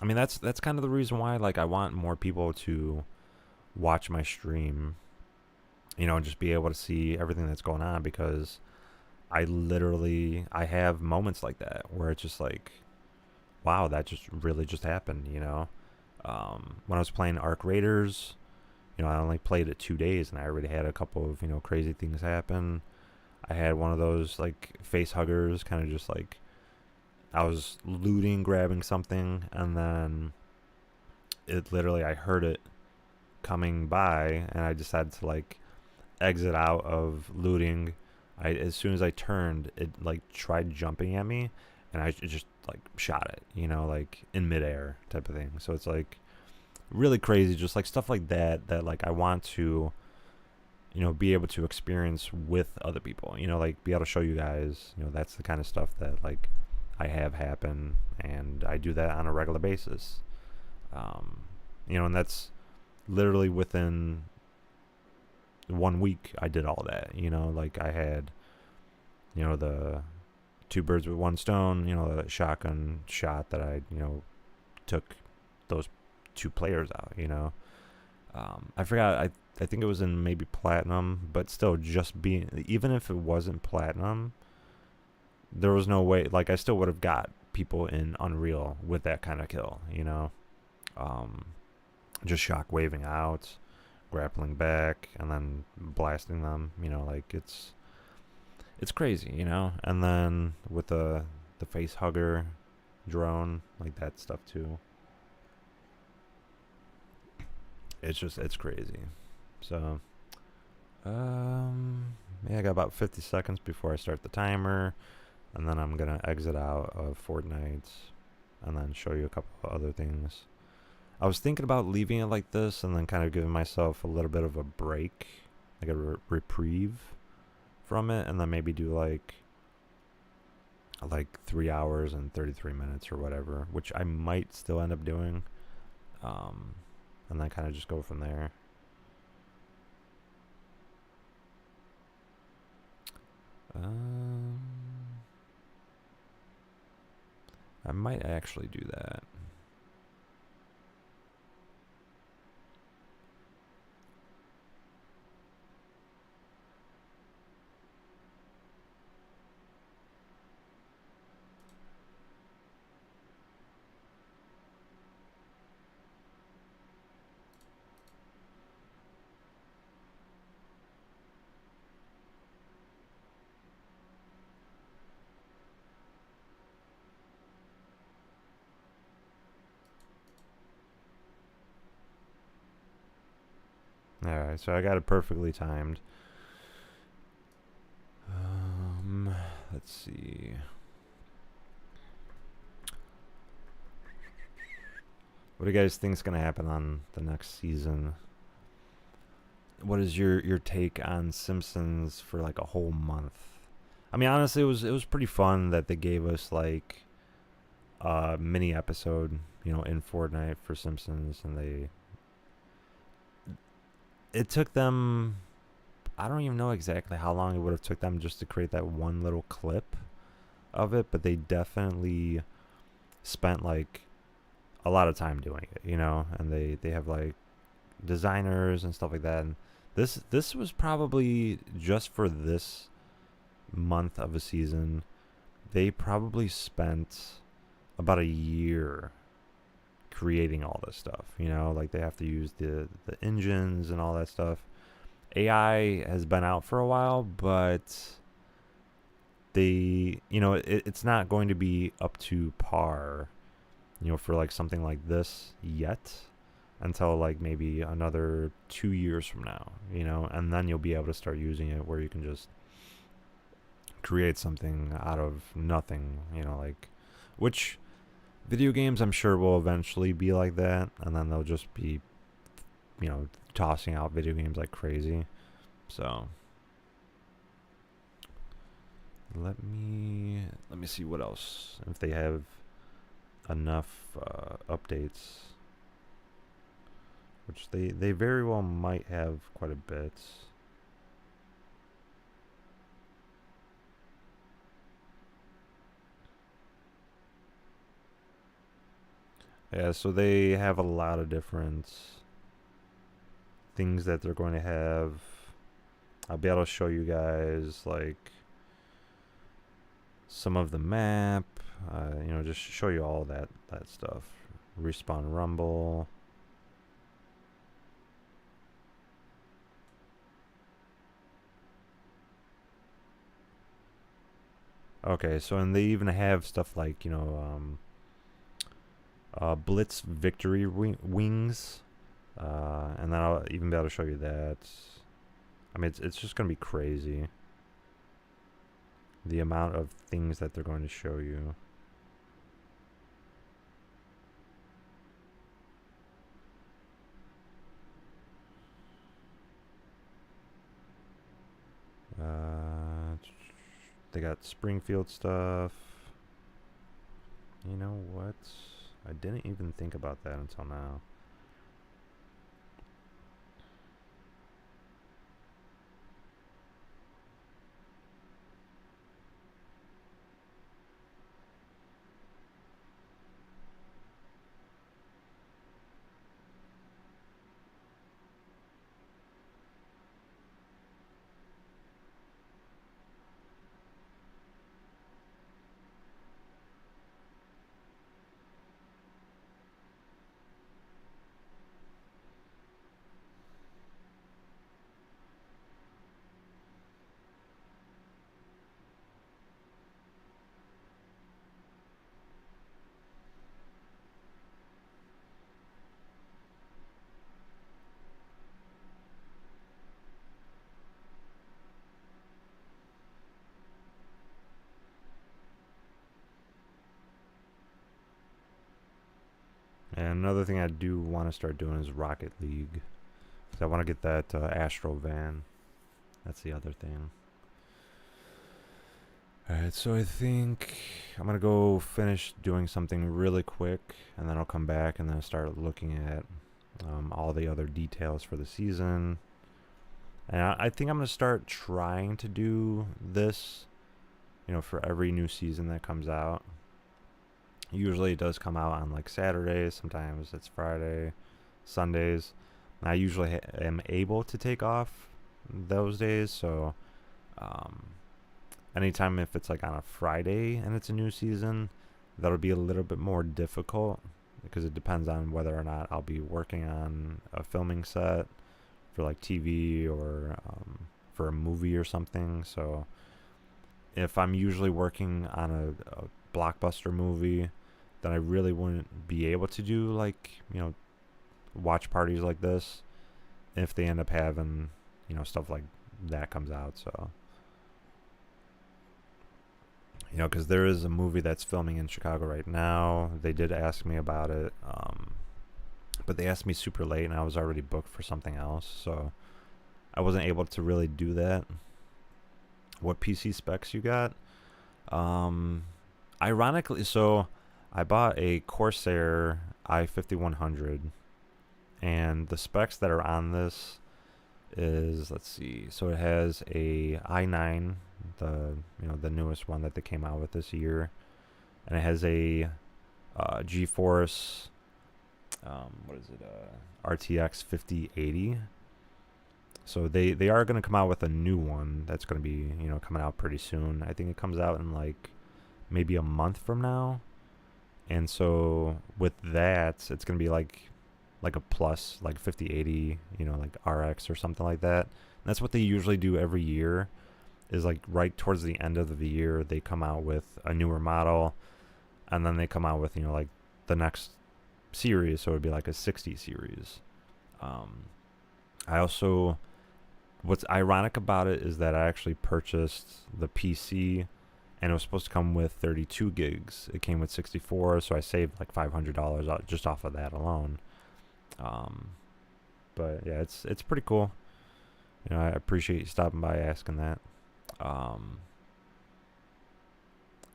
mean, that's kind of the reason why, like, I want more people to watch my stream, you know, and just be able to see everything that's going on, because I have moments like that where it's just like, wow, that just really just happened, you know. When I was playing Arc Raiders, you know, I only played it 2 days and I already had a couple of, you know, crazy things happen. I had one of those, like, face huggers, kind of just like, I was looting, grabbing something, and then it literally, I heard it coming by, and I decided to, like, exit out of looting. As soon as I turned, it, like, tried jumping at me, and I just, like, shot it, you know, like, in midair type of thing. So it's, like, really crazy, just, like, stuff like that, like, I want to, you know, be able to experience with other people, you know, like, be able to show you guys, you know, that's the kind of stuff that, like, I have happen, and I do that on a regular basis. You know, and that's literally within 1 week I did all that, you know, like, I had, you know, the 2 birds with 1 stone, you know, the shotgun shot that I, you know, took those 2 players out, you know. I forgot, I think it was in maybe platinum, but still, just being, even if it wasn't platinum, there was no way, like, I still would have got people in Unreal with that kind of kill, you know. Just shock waving out, grappling back, and then blasting them, you know, like, it's crazy, you know. And then with the face hugger drone, like, that stuff too, it's crazy. So yeah, I got about 50 seconds before I start the timer, and then I'm gonna exit out of Fortnite and then show you a couple of other things. I was thinking about leaving it like this and then kind of giving myself a little bit of a break, like a reprieve from it, and then maybe do like 3 hours and 33 minutes or whatever, which I might still end up doing, and then kind of just go from there. I might actually do that. Alright, so I got it perfectly timed. Let's see. What do you guys think is going to happen on the next season? What is your take on Simpsons for like a whole month? I mean, honestly, it was pretty fun that they gave us like a mini episode, you know, in Fortnite for Simpsons, and it took them, I don't even know exactly how long it would have took them just to create that one little clip of it, but they definitely spent like a lot of time doing it, you know, and they have like designers and stuff like that, and this was probably just for this month of a season, they probably spent about a year creating all this stuff. You know, like they have to use the engines and all that stuff. AI has been out for a while, but it's not going to be up to par, for like something like this yet, until like maybe another 2 years from now, and then you'll be able to start using it where you can just create something out of nothing, like, which video games I'm sure will eventually be like that, and then they'll just be, tossing out video games like crazy. So let me see what else, if they have enough updates, which they very well might have quite a bit. Yeah, so they have a lot of different things that they're going to have. I'll be able to show you guys like some of the map, just show you all that stuff. Respawn Rumble. Okay, so and they even have stuff like, Blitz Victory Wings. And then I'll even be able to show you that. I mean, it's just going to be crazy, the amount of things that they're going to show you. They got Springfield stuff. You know what? I didn't even think about that until now. And another thing I do want to start doing is Rocket League. So I want to get that Astro van. That's the other thing. Alright, so I think I'm going to go finish doing something really quick, and then I'll come back and then start looking at all the other details for the season. And I think I'm going to start trying to do this, for every new season that comes out. Usually it does come out on like Saturdays, sometimes it's Friday, Sundays. I usually am able to take off those days, so anytime if it's like on a Friday and it's a new season, that'll be a little bit more difficult because it depends on whether or not I'll be working on a filming set for like TV or for a movie or something. So if I'm usually working on a blockbuster movie, then I really wouldn't be able to do like, watch parties like this if they end up having, stuff like that comes out. So, because there is a movie that's filming in Chicago right now. They did ask me about it, but they asked me super late and I was already booked for something else, so I wasn't able to really do that. What PC specs you got? Ironically, so I bought a Corsair i5100, and the specs that are on this is, let's see, so it has a i9, the newest one that they came out with this year, and it has a GeForce RTX 5080. So they are going to come out with a new one that's going to be, coming out pretty soon. I think it comes out in like maybe a month from now. And so with that, it's gonna be like a plus, like 5080, you know, like RX or something like that. And that's what they usually do every year. Is like right towards the end of the year, they come out with a newer model, and then they come out with, you know, like the next series. So it would be like a 60 series. I also, what's ironic about it is that I actually purchased the PC, and it was supposed to come with 32 gigs. It came with 64, so I saved like $500 just off of that alone. But yeah, it's pretty cool. You know, I appreciate you stopping by asking that.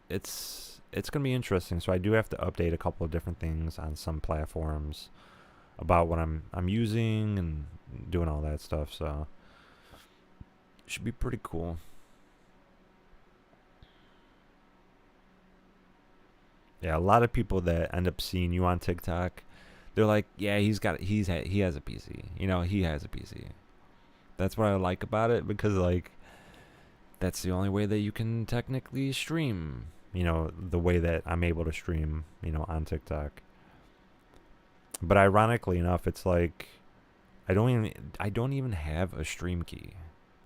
It's gonna be interesting. So I do have to update a couple of different things on some platforms about what I'm using and doing all that stuff. So should be pretty cool. Yeah, a lot of people that end up seeing you on TikTok, they're like, yeah, he has a PC. You know, he has a PC. That's what I like about it, because like that's the only way that you can technically stream, you know, the way that I'm able to stream, you know, on TikTok. But ironically enough, it's like I don't even have a stream key.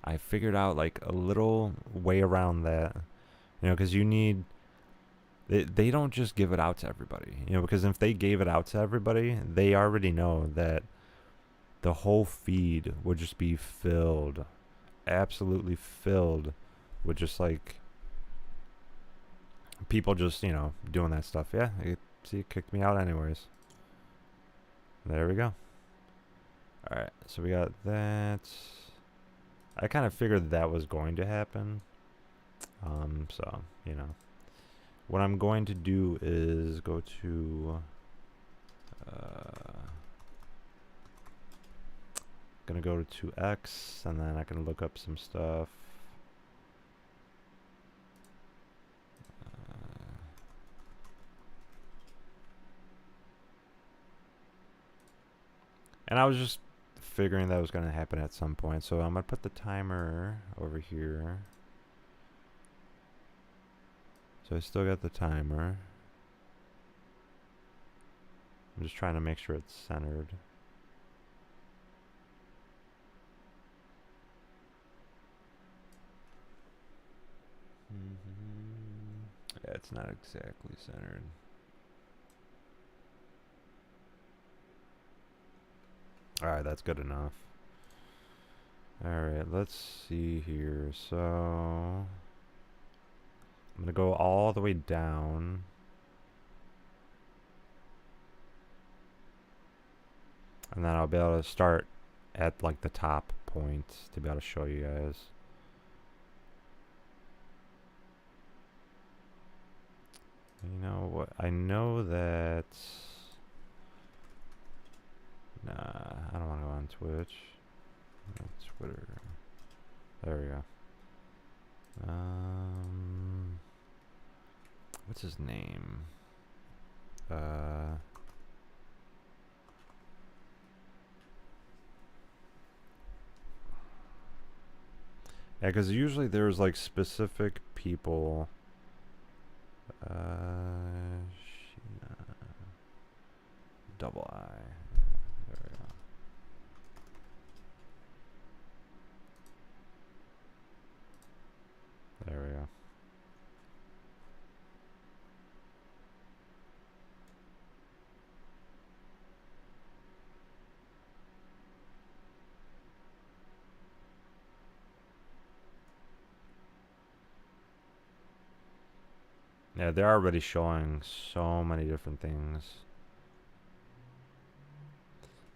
I figured out like a little way around that, you know, because they don't just give it out to everybody, you know, because if they gave it out to everybody, they already know that the whole feed would just be filled, absolutely filled with just like people just, you know, doing that stuff. Yeah, see, it kicked me out anyways. There we go. Alright, so we got that. I kind of figured that was going to happen. So, you know. What I'm going to do is go to... gonna go to X, and then I can look up some stuff. And I was just figuring that was going to happen at some point. So I'm going to put the timer over here. So I still got the timer. I'm just trying to make sure it's centered. Yeah, it's not exactly centered. Alright, that's good enough. Alright, let's see here. So I'm gonna go all the way down. And then I'll be able to start at like the top point to be able to show you guys. You know what? I know that... Nah, I don't want to go on Twitch. Twitter. There we go. What's his name? Yeah, because usually there's like specific people. Double I. There we go. There we go. Yeah, they're already showing so many different things.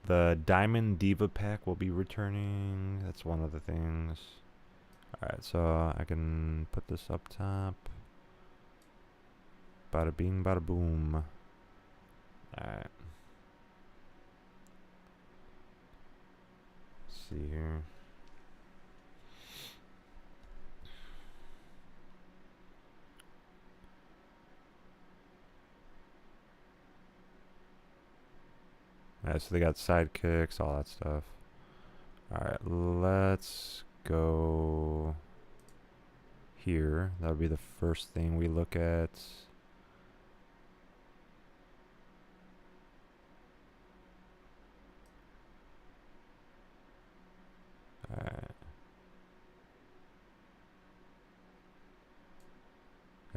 The Diamond Diva pack will be returning. That's one of the things. Alright, so I can put this up top. Bada bing, bada boom. Alright. Let's see here. Alright, so they got sidekicks, all that stuff. Alright, let's go here. That would be the first thing we look at.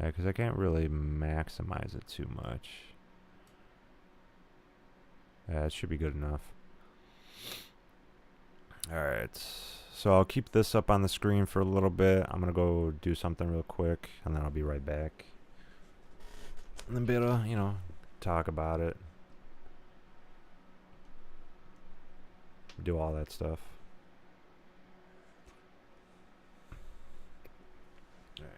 Yeah, because I can't really maximize it too much. Yeah, it should be good enough. Alright, so I'll keep this up on the screen for a little bit. I'm gonna go do something real quick, and then I'll be right back. And then be able to, you know, talk about it. Do all that stuff. Alright.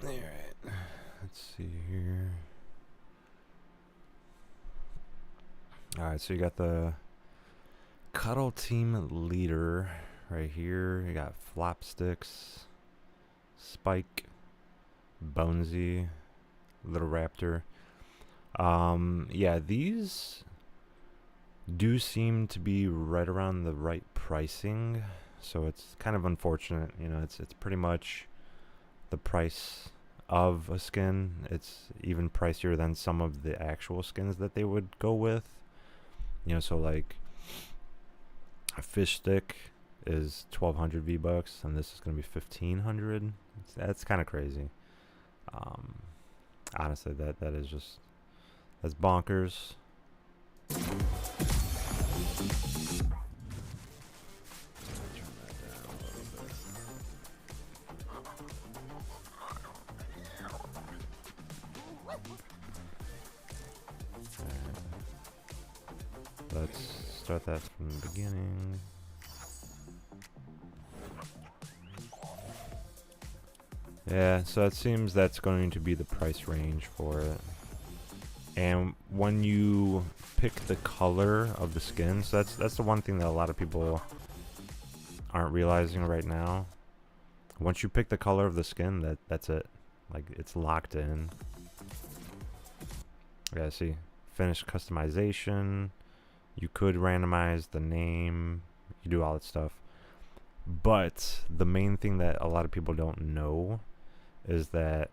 Alright, let's see here. Alright, so you got the Cuddle Team Leader right here. You got Flopsticks, Spike, Bonesy, Little Raptor. Yeah, these do seem to be right around the right pricing, so it's kind of unfortunate. You know, it's pretty much the price of a skin. It's even pricier than some of the actual skins that they would go with. You know, so like a fish stick is 1,200 V-Bucks, and this is going to be 1,500. That's kind of crazy. Honestly, that is just, that's bonkers. Let's start that from the beginning. Yeah, so it seems that's going to be the price range for it. And when you pick the color of the skin, so that's the one thing that a lot of people aren't realizing right now. Once you pick the color of the skin, that's it. Like, it's locked in. Yeah, see, finish customization. You could randomize the name. You do all that stuff. But the main thing that a lot of people don't know is that,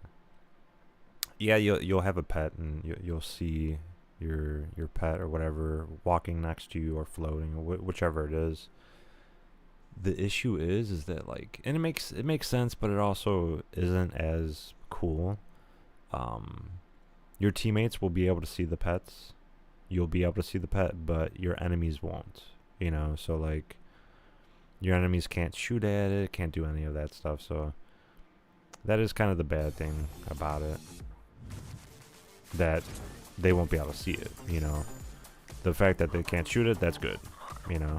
yeah, you'll have a pet, and you'll see your pet or whatever walking next to you or floating or whichever it is. The issue is that, like, and it makes sense, but it also isn't as cool. Your teammates will be able to see the pets. You'll be able to see the pet, but your enemies won't. You know, so like, your enemies can't shoot at it, can't do any of that stuff. So that is kind of the bad thing about it, that they won't be able to see it. You know, the fact that they can't shoot it, that's good. You know,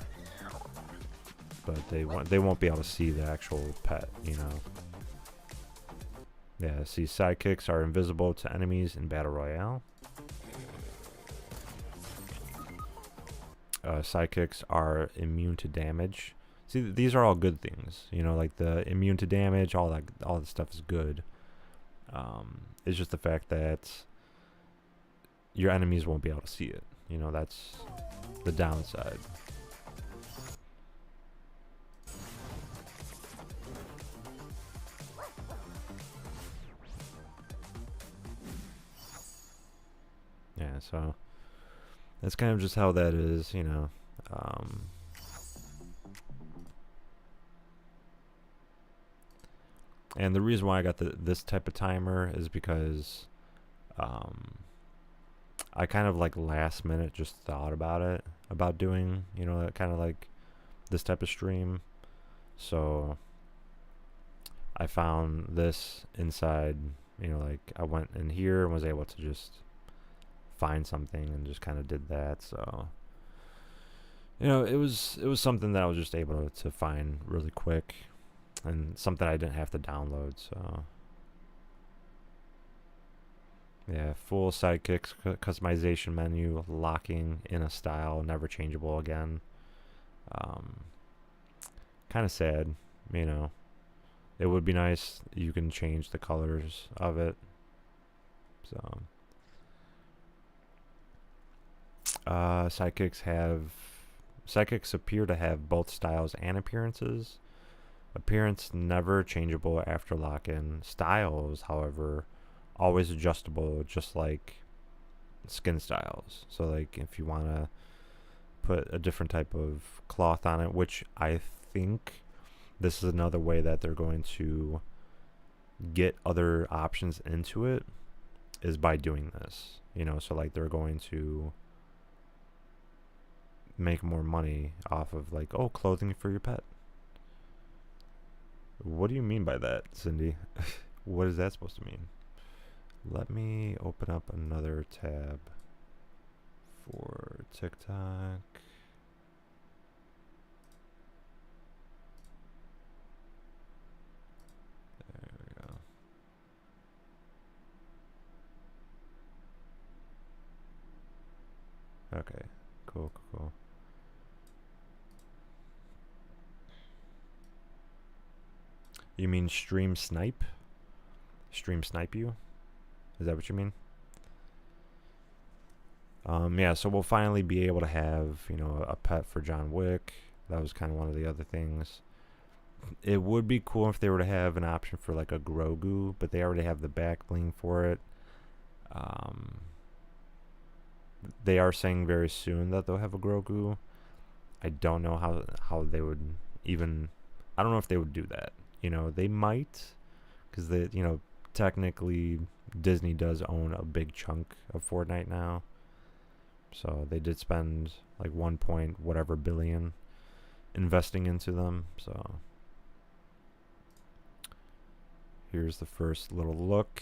but they won't be able to see the actual pet. You know. Yeah, see, sidekicks are invisible to enemies in Battle Royale. Sidekicks are immune to damage. See, these are all good things. You know, like the immune to damage, all the stuff is good. It's just the fact that your enemies won't be able to see it. You know, that's the downside. Yeah, so that's kind of just how that is, you know. And the reason why I got this type of timer is because I kind of like last minute just thought about it, about doing, you know, that kind of like this type of stream. So I found this inside, you know, like I went in here and was able to just find something and just kind of did that. So, you know, it was something that I was just able to find really quick, and something I didn't have to download. So yeah, full sidekicks customization menu, locking in a style, never changeable again. Kind of sad, you know. It would be nice you can change the colors of it. So sidekicks appear to have both styles and appearances. Appearance never changeable after lock-in. Styles, however, always adjustable, just like skin styles. So like if you want to put a different type of cloth on it, which I think this is another way that they're going to get other options into it, is by doing this. You know, so like they're going to make more money off of, like, oh, clothing for your pet. What do you mean by that, Cindy? What is that supposed to mean? Let me open up another tab for TikTok. There we go. Okay, cool. You mean stream snipe? Stream snipe you? Is that what you mean? Yeah, so we'll finally be able to have, you know, a pet for John Wick. That was kind of one of the other things. It would be cool if they were to have an option for like a Grogu, but they already have the back bling for it. They are saying very soon that they'll have a Grogu. I don't know how they would even, I don't know if they would do that. You know, they might, because they, you know, technically Disney does own a big chunk of Fortnite now. So they did spend like 1 point whatever billion investing into them. So here's the first little look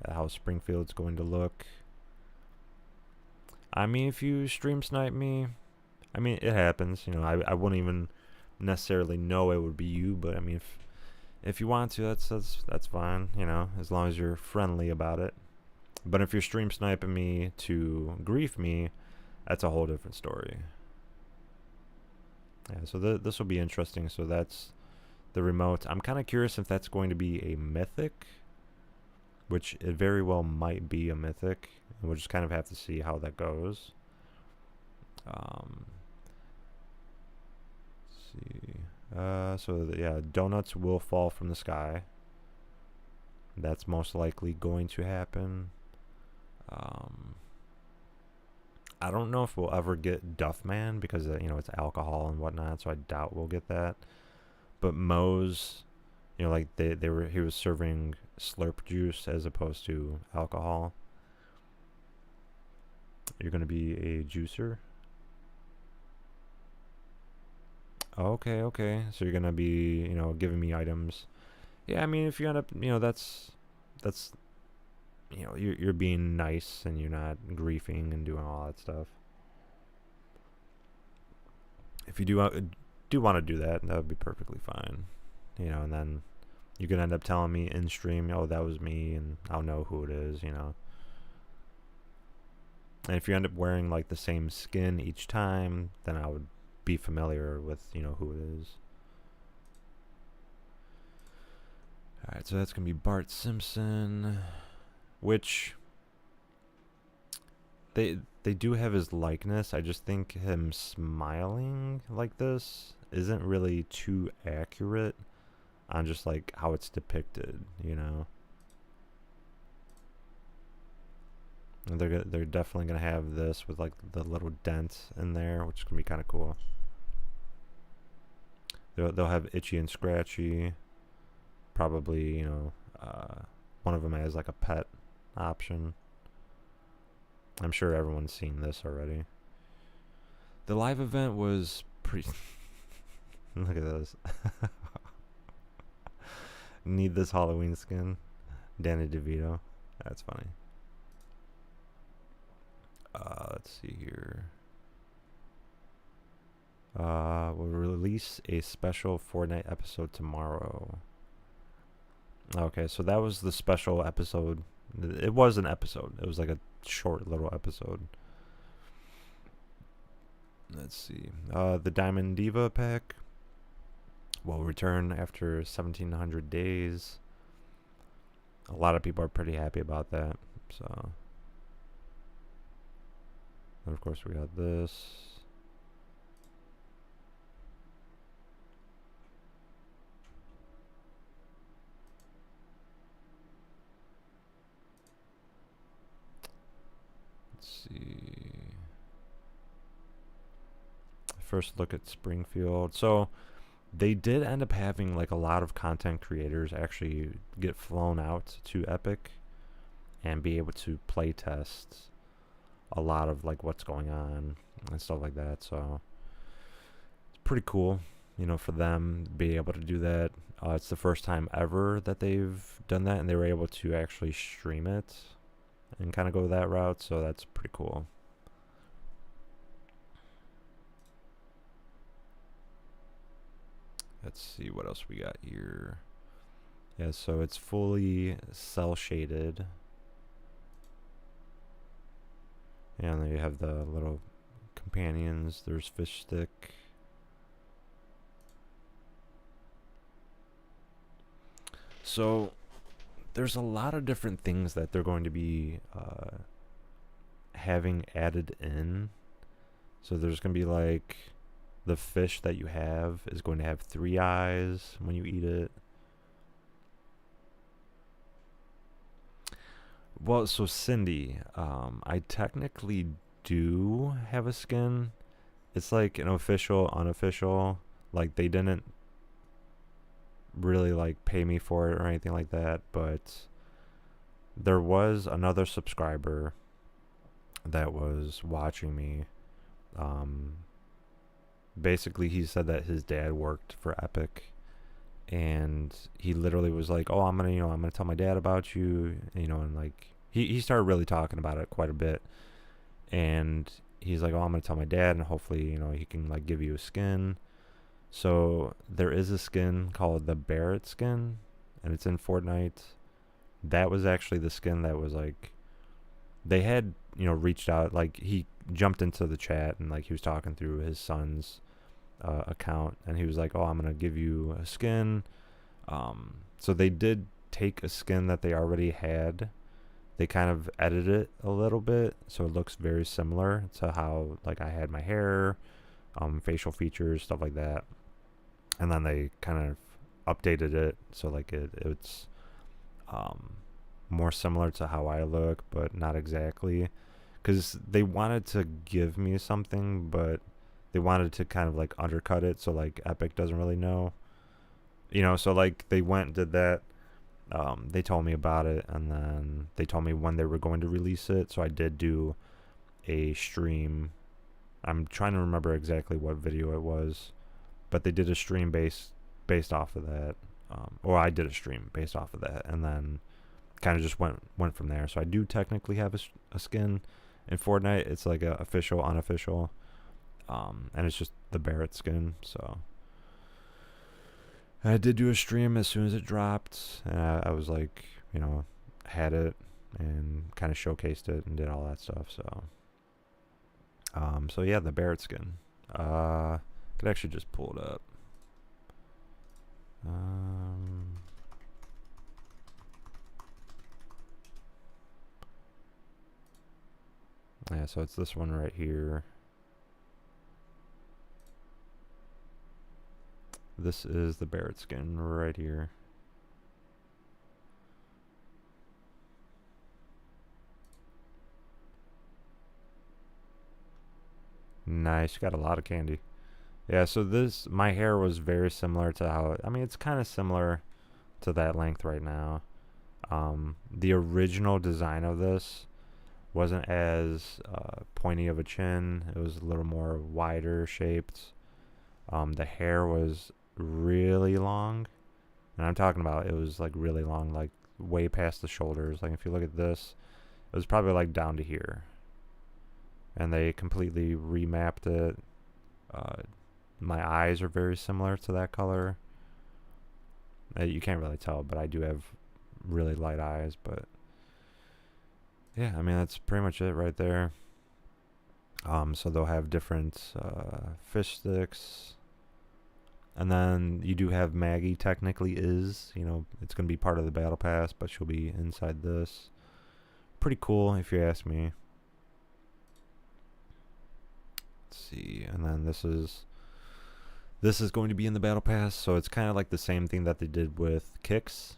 at how Springfield's going to look. I mean, if you stream snipe me, I mean, it happens. You know, I wouldn't even necessarily know it would be you, but I mean, if you want to, that's fine. You know, as long as you're friendly about it. But if you're stream sniping me to grief me, that's a whole different story. Yeah, so this will be interesting. So that's the remote. I'm kind of curious if that's going to be a mythic, which it very well might be a mythic. And we'll just kind of have to see how that goes. Let's see. Yeah, donuts will fall from the sky. That's most likely going to happen. I don't know if we'll ever get Duffman because you know, it's alcohol and whatnot, so I doubt we'll get that. But Moe's, you know, like he was serving slurp juice as opposed to alcohol. You're gonna be a juicer. Okay. So you're gonna be, you know, giving me items. Yeah, I mean, if you end up, you know, that's, you know, you're being nice and you're not griefing and doing all that stuff. If you do want to do that, that would be perfectly fine. You know, and then you can end up telling me in stream, oh, that was me, and I'll know who it is, you know. And if you end up wearing like the same skin each time, then I would be familiar with, you know, who it is. Alright, so that's gonna be Bart Simpson, which they do have his likeness. I just think him smiling like this isn't really too accurate on just like how it's depicted, you know. And they're definitely gonna have this with like the little dent in there, which is gonna be kind of cool. They'll have Itchy and Scratchy. Probably, you know, one of them has like a pet option. I'm sure everyone's seen this already. The live event was pretty... Look at this. Need this Halloween skin. Danny DeVito. That's funny. Let's see here. We'll release a special Fortnite episode tomorrow. Okay, so that was the special episode. It was an episode. It was like a short little episode. Let's see. The Diamond Diva pack will return after 1,700 days. A lot of people are pretty happy about that. So, and of course we got this. See, first look at Springfield. So they did end up having like a lot of content creators actually get flown out to Epic and be able to play test a lot of like what's going on and stuff like that. So it's pretty cool, you know, for them to be able to do that. It's the first time ever that they've done that, and they were able to actually stream it and kind of go that route, so that's pretty cool. Let's see what else we got here. Yeah, so it's fully cell shaded. And then you have the little companions. There's Fish Stick. So there's a lot of different things that they're going to be having added in. So there's going to be like the fish that you have is going to have 3 eyes when you eat it. Well, so Cindy, I technically do have a skin. It's like an official, unofficial. Like, they didn't really like pay me for it or anything like that, but there was another subscriber that was watching me. Basically, he said that his dad worked for Epic, and he literally was like, "Oh, I'm gonna tell my dad about you," and like he started really talking about it quite a bit, and he's like, "Oh, I'm gonna tell my dad, and hopefully, he can like give you a skin." So there is a skin called the Barrett skin, and it's in Fortnite. That was actually the skin that was like, they had reached out, like he jumped into the chat and like he was talking through his son's account, and he was like, "Oh, I'm gonna give you a skin." So they did take a skin that they already had. They kind of edited it a little bit so it looks very similar to how like I had my hair, facial features, stuff like that. And then they kind of updated it so like it's more similar to how I look, but not exactly, because they wanted to give me something, but they wanted to kind of like undercut it so like Epic doesn't really know, so like they went and did that. They told me about it, and then they told me when they were going to release it, so I did do a stream. I'm trying to remember exactly what video it was, but they did a stream based off of that, or I did a stream based off of that, and then kind of just went from there. So I do technically have a skin in Fortnite. It's like a official, unofficial, and it's just the Barrett skin. So I did do a stream as soon as it dropped, and I was like, had it and kind of showcased it and did all that stuff. So yeah, the Barrett skin. Could actually just pull it up. Yeah, so it's this one right here. This is the Barrett skin right here. Nice, got a lot of candy. Yeah, so my hair was very similar to how, it's kind of similar to that length right now. The original design of this wasn't as pointy of a chin. It was a little more wider shaped. The hair was really long, and I'm talking about it was like really long, like way past the shoulders. Like if you look at this, it was probably like down to here, and they completely remapped it. My eyes are very similar to that color. You can't really tell, but I do have really light eyes. But yeah, that's pretty much it right there. So they'll have different fish sticks. And then you do have Maggie, technically is, it's going to be part of the battle pass, but she'll be inside this. Pretty cool, if you ask me. Let's see, and then this is going to be in the battle pass, so it's kind of like the same thing that they did with kicks.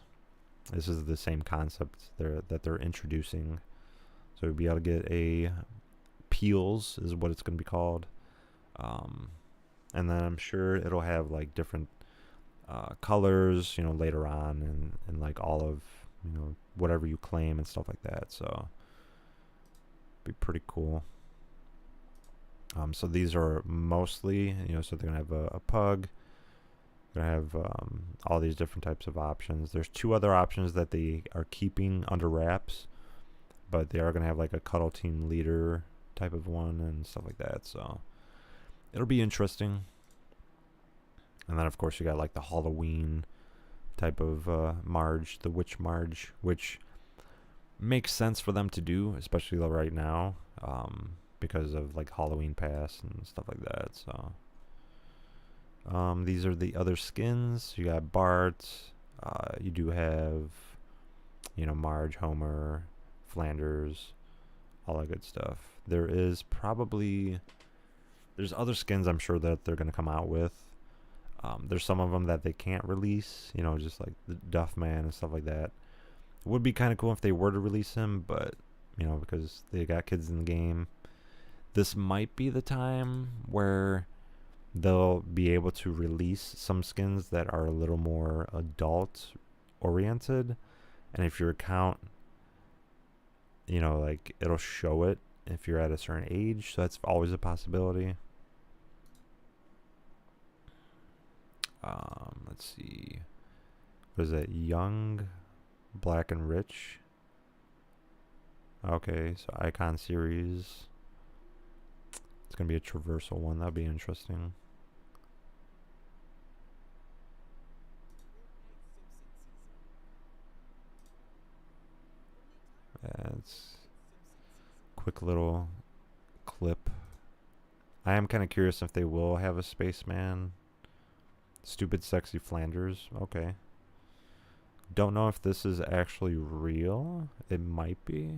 This is the same concept that they're introducing. So you'll be able to get a peels, is what it's going to be called. And then I'm sure it'll have like different colors, later on, and like all of, whatever you claim and stuff like that. So be pretty cool. So these are mostly, so they're gonna have a pug. They're gonna have all these different types of options. There's 2 other options that they are keeping under wraps, but they are gonna have like a cuddle team leader type of one and stuff like that. So it'll be interesting. And then of course you got like the Halloween type of Marge, the Witch Marge, which makes sense for them to do, especially right now, because of like Halloween Pass and stuff like that. So these are the other skins. You got Bart. You do have, Marge, Homer, Flanders, all that good stuff. There's other skins I'm sure that they're going to come out with. There's some of them that they can't release, just like the Duffman and stuff like that. It would be kind of cool if they were to release him, but, because they got kids in the game. This might be the time where they'll be able to release some skins that are a little more adult oriented, and if your account, you know, like it'll show it if you're at a certain age, so that's always a possibility. Let's see, what is it? Young, Black and Rich. Okay, so icon series. It's gonna be a traversal one. That'll be interesting. That's quick little clip. I am kind of curious if they will have a spaceman. Stupid Sexy Flanders. Okay. Don't know if this is actually real. It might be.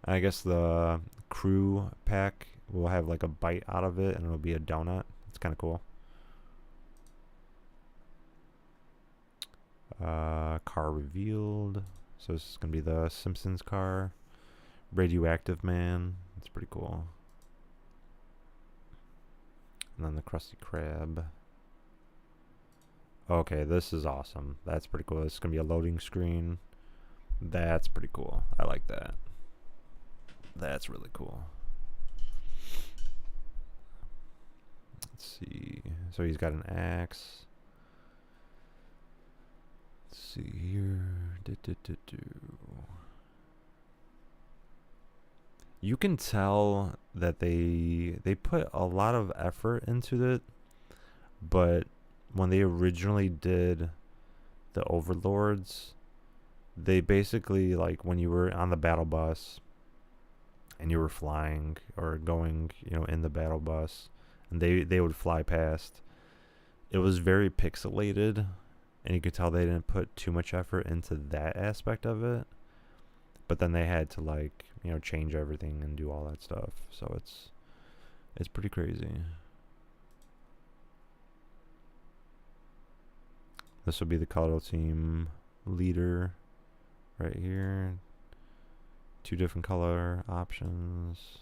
I guess the crew pack will have like a bite out of it and it'll be a donut. It's kind of cool. Car revealed. So this is going to be the Simpsons car. Radioactive Man. It's pretty cool. And then the Krusty Krab. Okay, this is awesome. That's pretty cool. This is going to be a loading screen. That's pretty cool. I like that. That's really cool. Let's see. So he's got an axe. Let's see here. You can tell that they put a lot of effort into it, but when they originally did the Overlords, they basically, like, when you were on the battle bus and you were flying or going, you know, in the battle bus, and they would fly past, it was very pixelated, and you could tell they didn't put too much effort into that aspect of it. But then they had to, like, you know, change everything and do all that stuff. So it's pretty crazy. This will be the color team leader right here. 2 different color options.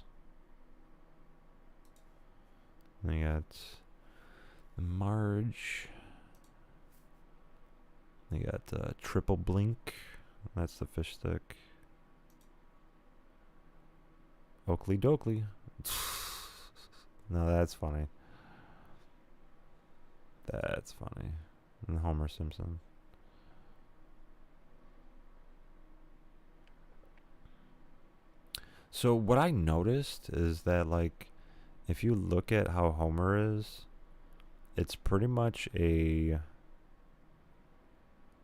And then you got the Marge. You got Triple Blink. That's the fish stick. Oakley Dokley. No, that's funny. That's funny. And Homer Simpson. So what I noticed is that, like, if you look at how Homer is, it's pretty much a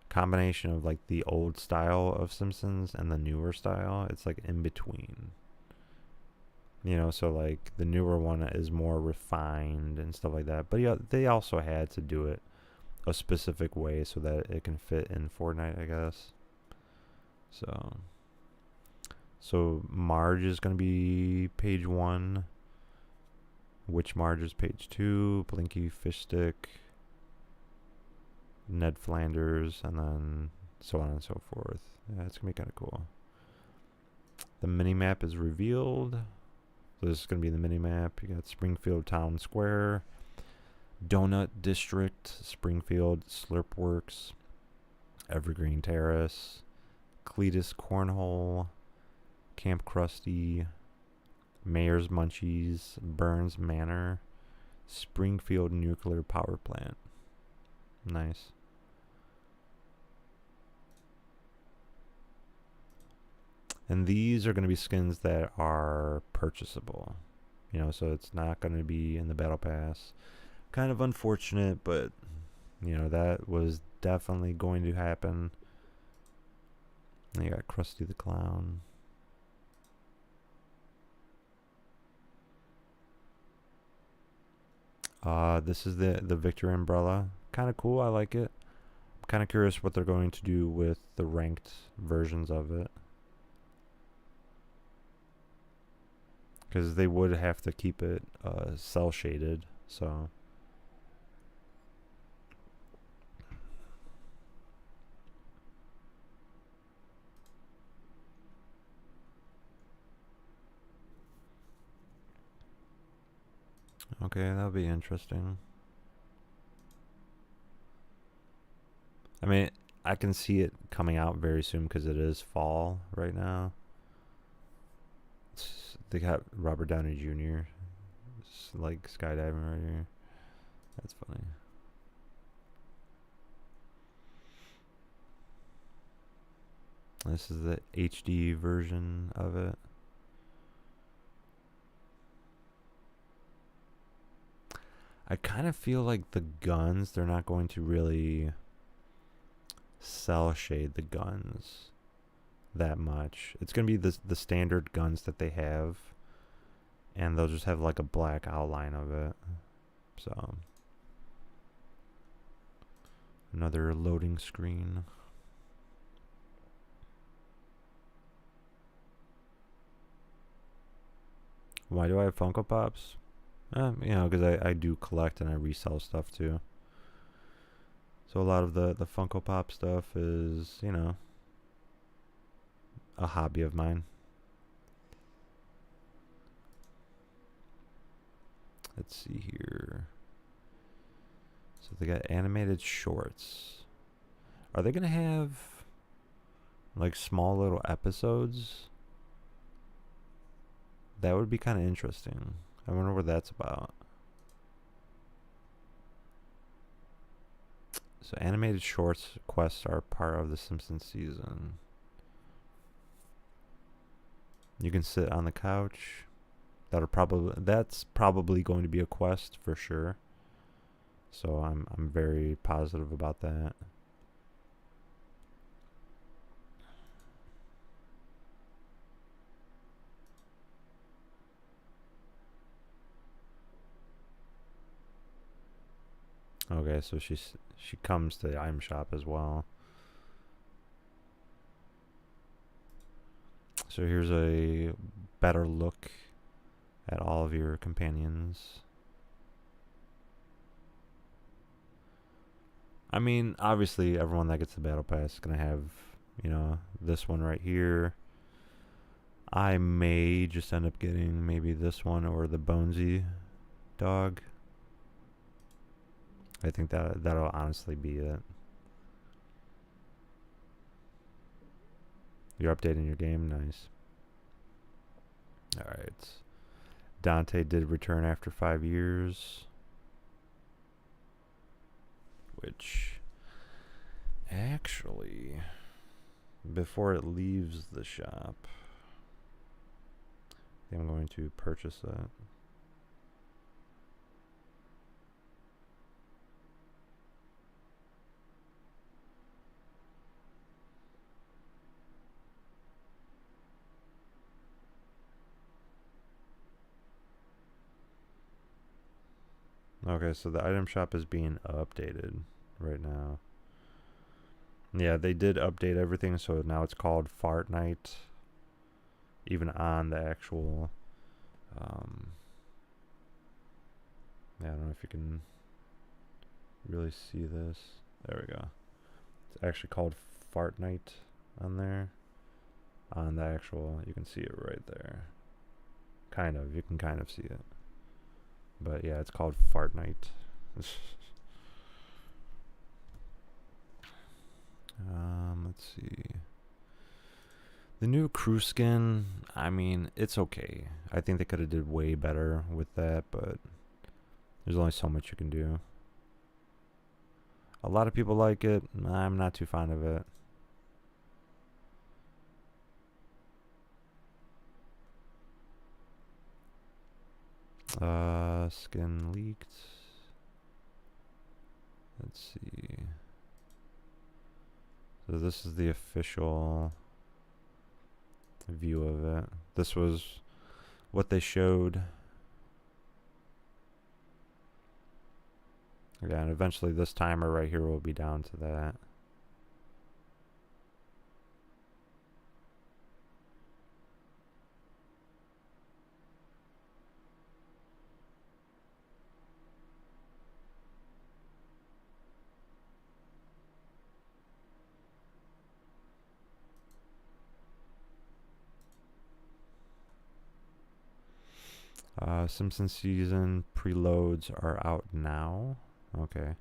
combination of, like, the old style of Simpsons and the newer style. It's like in between. You know, so like the newer one is more refined and stuff like that. But yeah, they also had to do it a specific way so that it can fit in Fortnite, I guess. So Marge is going to be page 1. Witch Marge is page 2. Blinky Fish Stick. Ned Flanders, and then so on and so forth. Yeah, it's going to be kind of cool. The mini-map is revealed. So this is going to be the mini-map. You got Springfield Town Square, Donut District, Springfield Slurp Works, Evergreen Terrace, Cletus Cornhole, Camp Krusty, Mayor's Munchies, Burns Manor, Springfield Nuclear Power Plant. Nice. And these are going to be skins that are purchasable. You know, so it's not going to be in the Battle Pass. Kind of unfortunate, but, you know, that was definitely going to happen. And you got Krusty the Clown. This is the Victor Umbrella. Kind of cool. I like it. I'm kind of curious what they're going to do with the ranked versions of it. Because they would have to keep it cell shaded, so. Okay, that'll be interesting. I mean, I can see it coming out very soon because it is fall right now. They got Robert Downey Jr. like skydiving right here. That's funny. This is the HD version of it. I kind of feel like the guns, they're not going to really cell shade the guns that much. It's going to be the standard guns that they have, and they'll just have like a black outline of it. So, another loading screen. Why do I have Funko Pops? You know, because I do collect and I resell stuff too. So a lot of the Funko Pop stuff is, you know, a hobby of mine. Let's see here. So they got animated shorts. Are they going to have like small little episodes? That would be kind of interesting. I wonder what that's about. So animated shorts quests are part of the Simpsons season. You can sit on the couch. That's probably going to be a quest for sure. So I'm very positive about that. Okay, so she comes to the item shop as well. So here's a better look at all of your companions. I mean, obviously everyone that gets the battle pass is gonna have, you know, this one right here. I may just end up getting maybe this one or the Bonesy dog. I think that'll honestly be it. You're updating your game, nice. Alright. Dante did return after 5 years. Which, actually, before it leaves the shop, I think I'm going to purchase that. Okay, so the item shop is being updated right now. Yeah, they did update everything, so now it's called Fortnite. Even on the actual, yeah, I don't know if you can really see this. There we go. It's actually called Fortnite on there. On the actual, you can see it right there. Kind of, you can kind of see it. But yeah, it's called Fortnite. Let's see. The new crew skin, I mean, it's okay. I think they could have did way better with that, but there's only so much you can do. A lot of people like it. I'm not too fond of it. Skin leaked. Let's see. So this is the official view of it. This was what they showed. Yeah, and eventually this timer right here will be down to that. Simpsons season preloads are out now. Okay.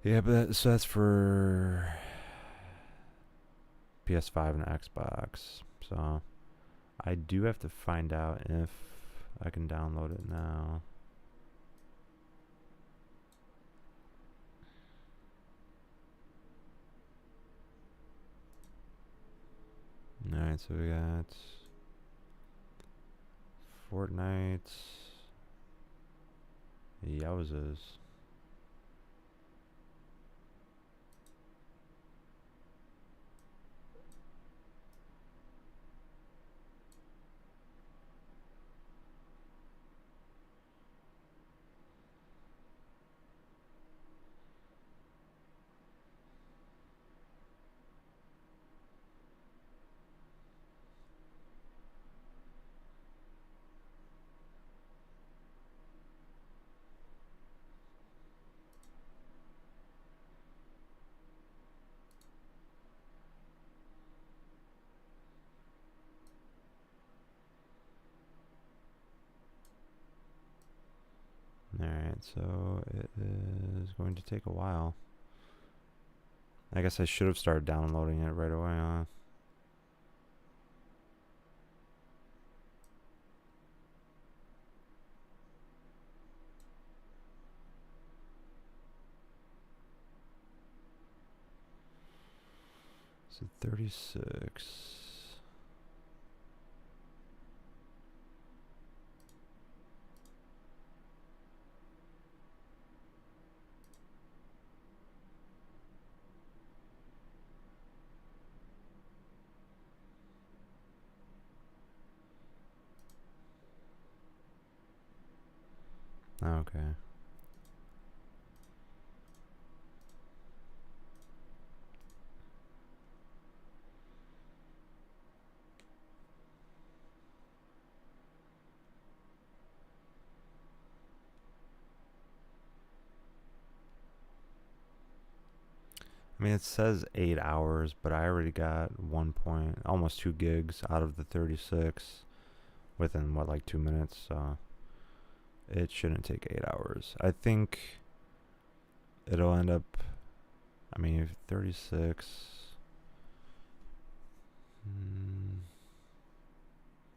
Yeah, but so that's for PS5 and Xbox. So I do have to find out if I can download it now. Alright, so we got Fortnite. Yowzers. Alright, so it is going to take a while. I guess I should have started downloading it right away, huh? So 36. Okay. I mean, it says 8 hours, but I already got almost 2 gigs out of the 36 within, what, like 2 minutes, so it shouldn't take 8 hours. I think it'll end up, I mean, if 36,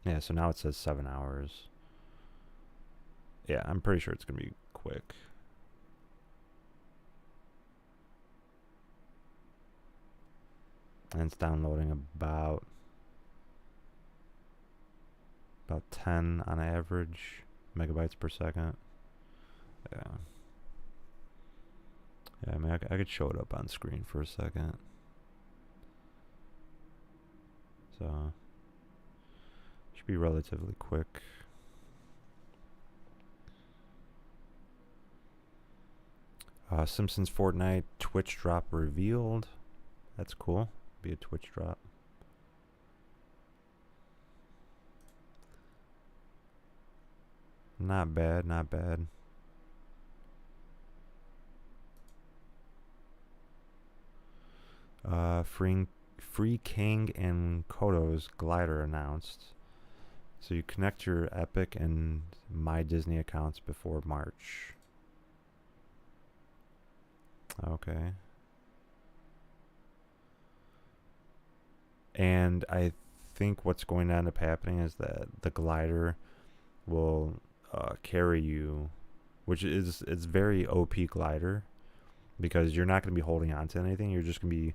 yeah, so now it says 7 hours. Yeah, I'm pretty sure it's going to be quick. And it's downloading about 10 on average megabytes per second. Yeah. Yeah, I mean, I could show it up on screen for a second. So, should be relatively quick. Simpsons Fortnite Twitch drop revealed. That's cool. Be a Twitch drop. Not bad, not bad. Free King and Kodo's glider announced. So you connect your Epic and My Disney accounts before March. Okay. And I think what's going to end up happening is that the glider will carry you, which is, it's very OP glider, because you're not going to be holding on to anything. You're just going to be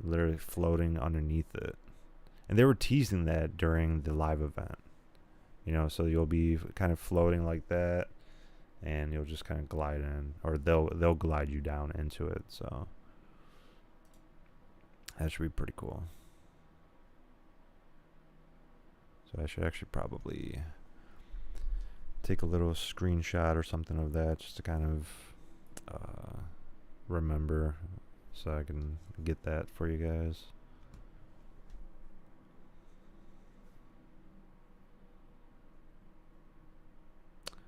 literally floating underneath it. And they were teasing that during the live event. You know, so you'll be kind of floating like that, and you'll just kind of glide in, or they'll glide you down into it. So that should be pretty cool. So I should actually probably take a little screenshot or something of that, just to kind of remember, so I can get that for you guys.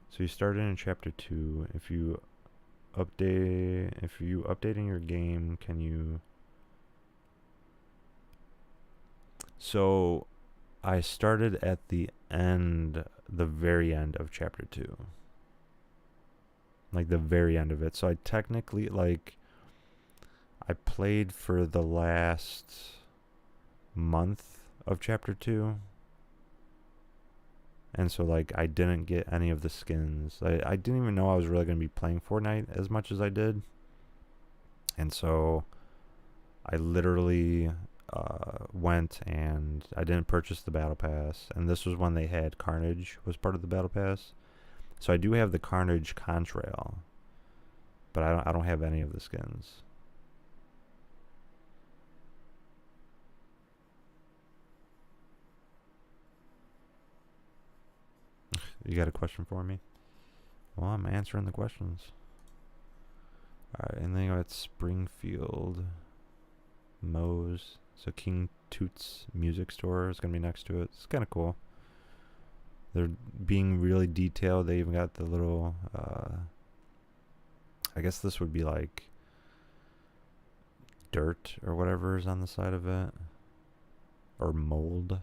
So you started in chapter 2. If you updating your game, can you? So I started at the end, the very end of chapter 2. Like the very end of it. So I technically, like, I played for the last month of chapter 2. And so, like, I didn't get any of the skins. I didn't even know I was really going to be playing Fortnite as much as I did. And so I literally went and I didn't purchase the Battle Pass. And this was when they had Carnage was part of the Battle Pass. So I do have the Carnage Contrail. But I don't have any of the skins. You got a question for me? Well, I'm answering the questions. Alright, anything about Springfield, Moe's. So King Toots Music Store is going to be next to it. It's kind of cool. They're being really detailed. They even got the little, I guess this would be like dirt or whatever is on the side of it. Or mold.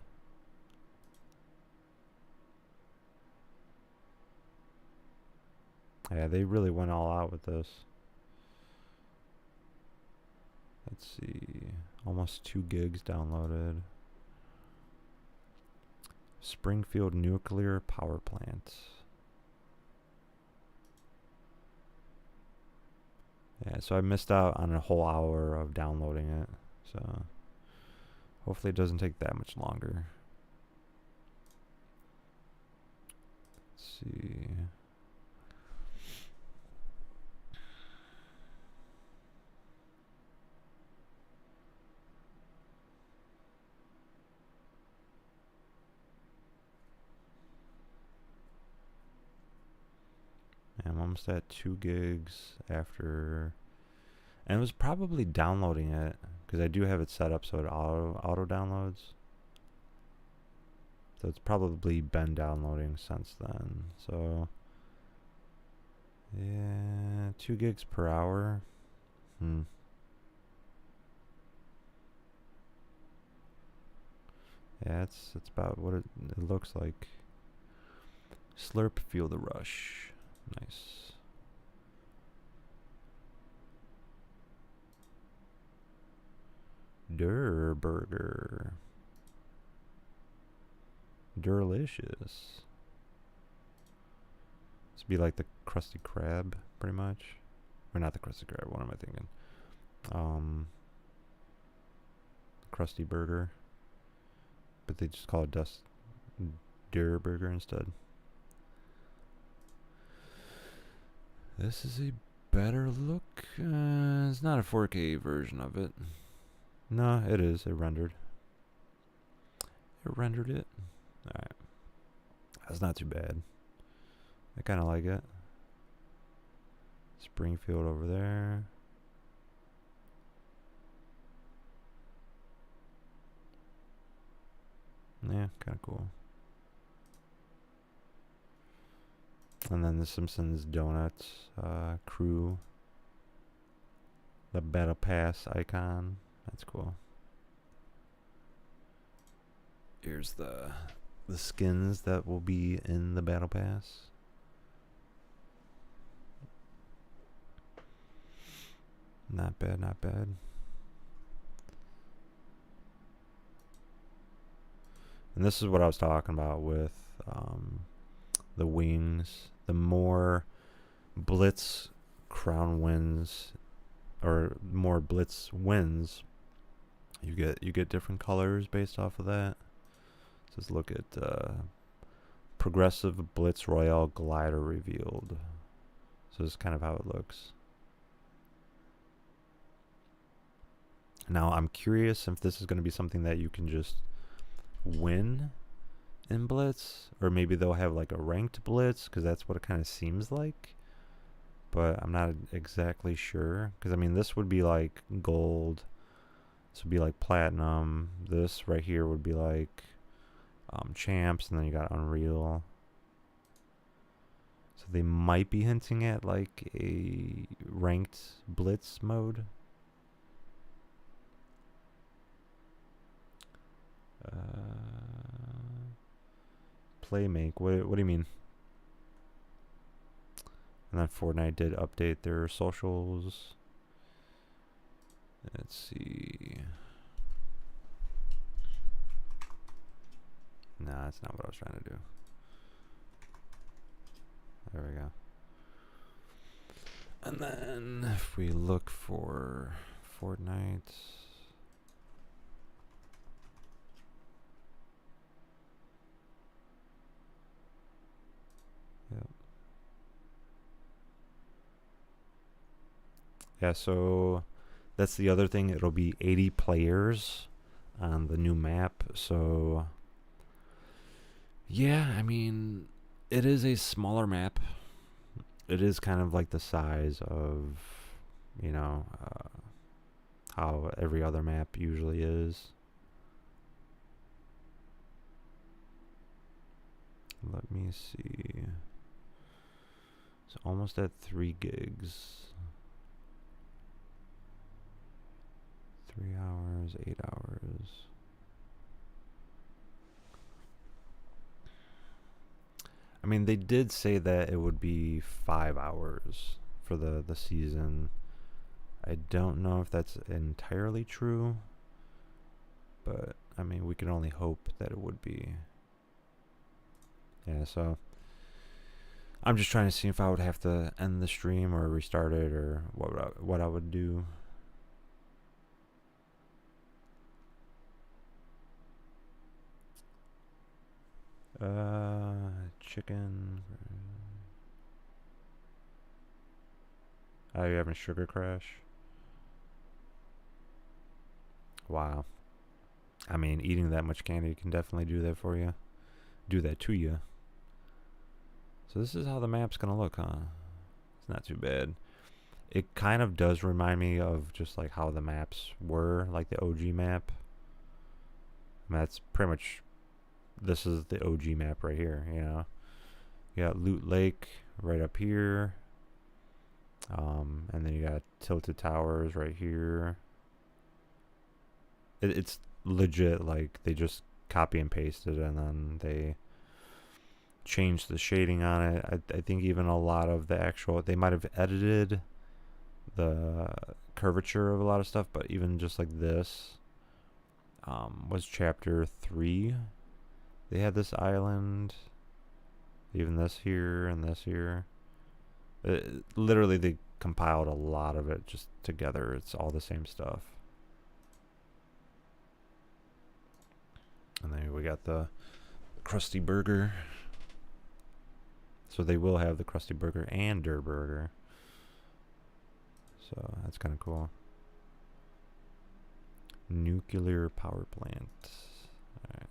Yeah, they really went all out with this. Let's see. Almost 2 gigs downloaded. Springfield Nuclear Power Plant. Yeah, so I missed out on a whole hour of downloading it. So hopefully it doesn't take that much longer. Let's see. I'm almost at 2 gigs after, and it was probably downloading it because I do have it set up so it auto downloads. So it's probably been downloading since then. So yeah, 2 gigs per hour. Yeah, it's about what it looks like. Slurp, feel the rush. Nice. Durr burger. Delicious. This would be like the Krusty Krab, pretty much. Or not the Krusty Krab, what am I thinking? Krusty Burger. But they just call it Durr Burger instead. This is a better look. It's not a 4K version of it. No, it is. It rendered. It rendered it. Alright. That's not too bad. I kind of like it. Springfield over there. Yeah, kind of cool. And then the Simpsons Donuts crew. The Battle Pass icon. That's cool. Here's the skins that will be in the Battle Pass. Not bad, not bad. And this is what I was talking about with the wings. The more Blitz crown wins, or more Blitz wins, you get different colors based off of that. So let's look at Progressive Blitz Royale Glider revealed. So this is kind of how it looks. Now I'm curious if this is going to be something that you can just win in Blitz, or maybe they'll have like a ranked Blitz, because that's what it kind of seems like, but I'm not exactly sure. Because I mean, this would be like gold, this would be like platinum, this right here would be like champs, and then you got Unreal. So they might be hinting at like a ranked Blitz mode. play make. What do you mean? And then Fortnite did update their socials. Let's see. Nah, that's not what I was trying to do. There we go. And then if we look for Fortnite. Yep. Yeah, so that's the other thing. It'll be 80 players on the new map. So yeah, I mean, it is a smaller map. It is kind of like the size of, you know, how every other map usually is. Let me see. It's almost at 3 gigs. 3 hours, 8 hours. I mean, they did say that it would be 5 hours for the season. I don't know if that's entirely true, but I mean, we can only hope that it would be. Yeah, so I'm just trying to see if I would have to end the stream or restart it, or what I would do. Chicken. Are you having sugar crash? Wow. I mean, eating that much candy can definitely do that for you. Do that to you. So this is how the map's gonna look, huh? It's not too bad. It kind of does remind me of just like how the maps were, like the OG map. I mean, that's pretty much, this is the OG map right here, you know. You got Loot Lake right up here. And then you got Tilted Towers right here. It's legit, like they just copy and pasted and then they changed the shading on it. I think even a lot of the actual, they might have edited the curvature of a lot of stuff, but even just like this was chapter 3. They had this island, even this here and this here. Literally they compiled a lot of it just together. It's all the same stuff. And then we got the Krusty Burger. So they will have the Krusty Burger and Der Burger. So that's kind of cool. Nuclear power plant. Alright.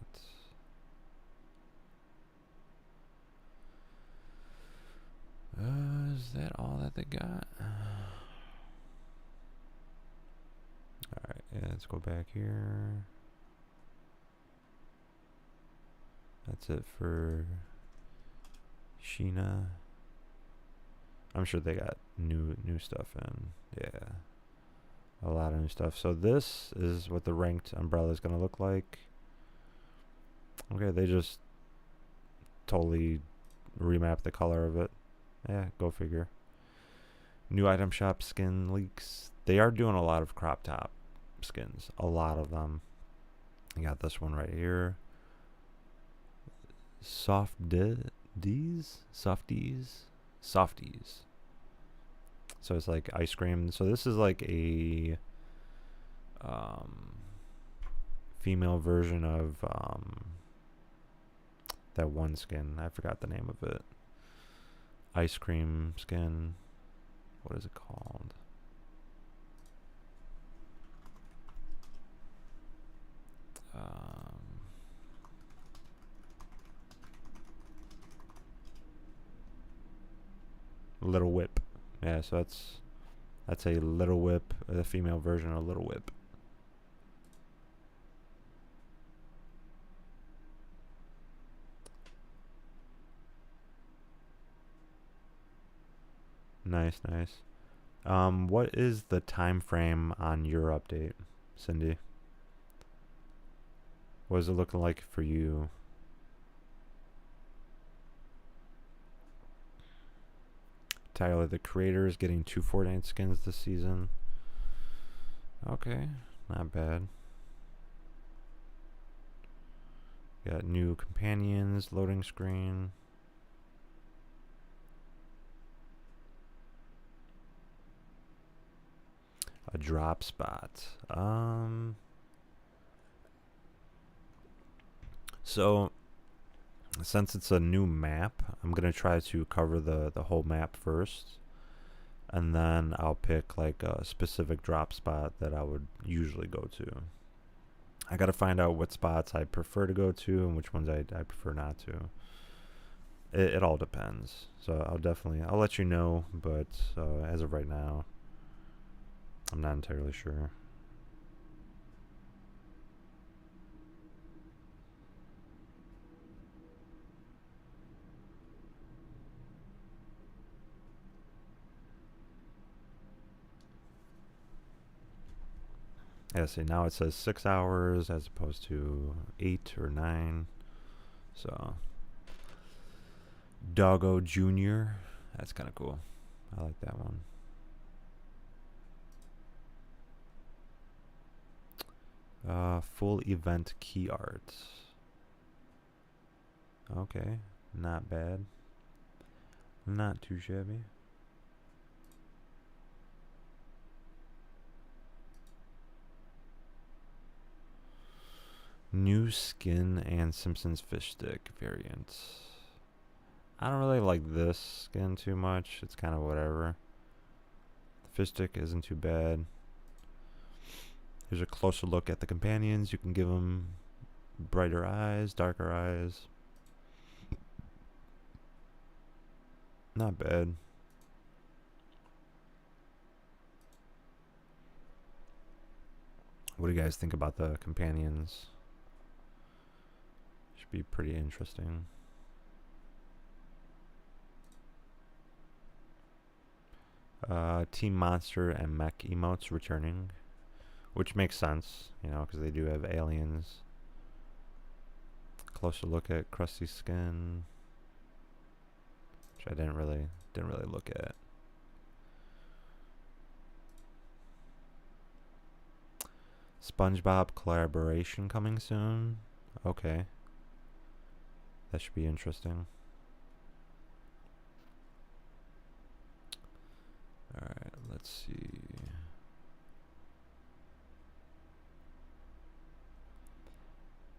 Is that all that they got? Alright, yeah, let's go back here. That's it for Sheena. I'm sure they got new stuff in. Yeah. A lot of new stuff. So this is what the ranked umbrella is going to look like. Okay, they just totally remapped the color of it. Yeah, go figure. New item shop skin leaks. They are doing a lot of crop top skins. A lot of them. You got this one right here. Softies. So it's like ice cream. So this is like a female version of that one skin. I forgot the name of it. Ice cream skin. What is it called? Little Whip. Yeah, so that's a Little Whip, the female version of Little Whip. Nice, nice. What is the time frame on your update, Cindy? What is it looking like for you? Tyler, the creator, is getting 2 Fortnite skins this season. Okay, not bad. Got new companions, loading screen. A drop spot. So since it's a new map, I'm gonna try to cover the whole map first, and then I'll pick like a specific drop spot that I would usually go to. I gotta find out what spots I prefer to go to and which ones I prefer not to. It all depends. So I'll let you know, but as of right now, I'm not entirely sure. Yeah, see, now it says 6 hours as opposed to 8 or 9. So, Doggo Jr. That's kind of cool. I like that one. Full event key art. Okay, not bad. Not too shabby. New skin and Simpsons fish stick variant. I don't really like this skin too much. It's kind of whatever. The fish stick isn't too bad. Here's a closer look at the companions. You can give them brighter eyes, darker eyes. Not bad. What do you guys think about the companions? Should be pretty interesting. Team Monster and Mech emotes returning, which makes sense, you know, because they do have aliens. Closer look at Krusty's skin, which I didn't really look at. SpongeBob collaboration coming soon. Okay, that should be interesting. Alright, let's see.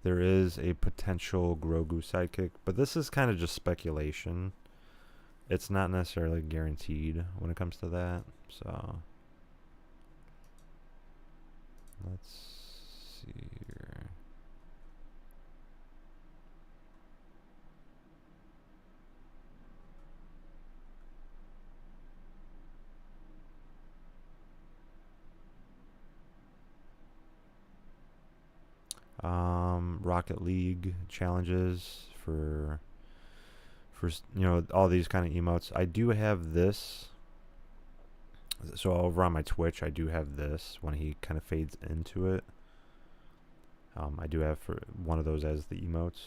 There is a potential Grogu sidekick, but this is kind of just speculation. It's not necessarily guaranteed when it comes to that, so let's see here. Rocket League challenges for you know, all these kind of emotes. I do have this. So over on my Twitch, I do have this when he kind of fades into it. I do have for one of those as the emotes.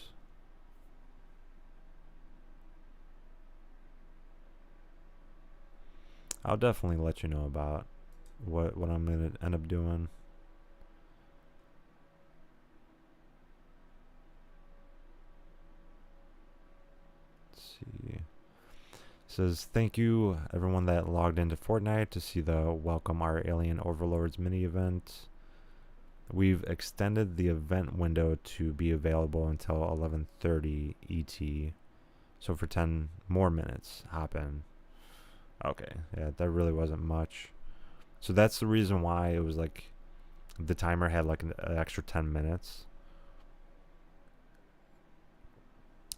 I'll definitely let you know about what I'm gonna end up doing. See. It says, thank you everyone that logged into Fortnite to see the Welcome Our Alien Overlords mini event. We've extended the event window to be available until 11:30 ET. So for 10 more minutes, hop in. Okay, yeah, that really wasn't much. So that's the reason why it was like the timer had like an extra 10 minutes.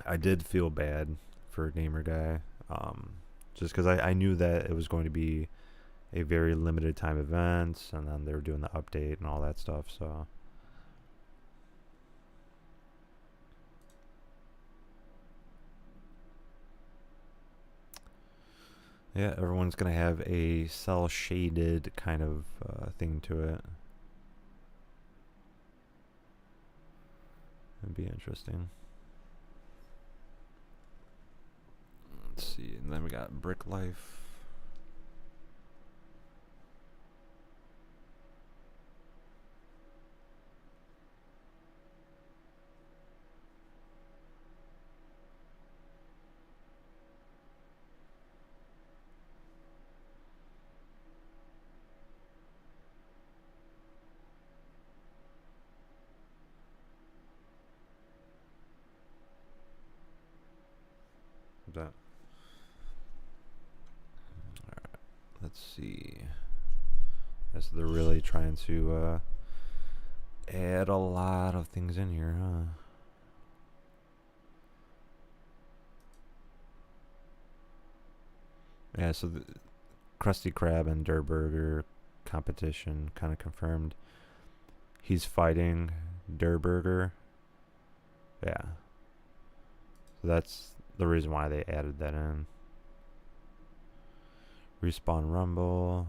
I did feel bad for Gamer Guy, just because I knew that it was going to be a very limited time event, and then they were doing the update and all that stuff, so yeah, everyone's gonna have a cell shaded kind of thing to it. It'd be interesting. Let's see, and then we got Brick Life. that. Alright, let's see. So they're really trying to add a lot of things in here, huh? Yeah, so the Krusty Krab and Der Burger competition kind of confirmed. He's fighting Der Burger. Yeah. So that's the reason why they added that in. Respawn Rumble.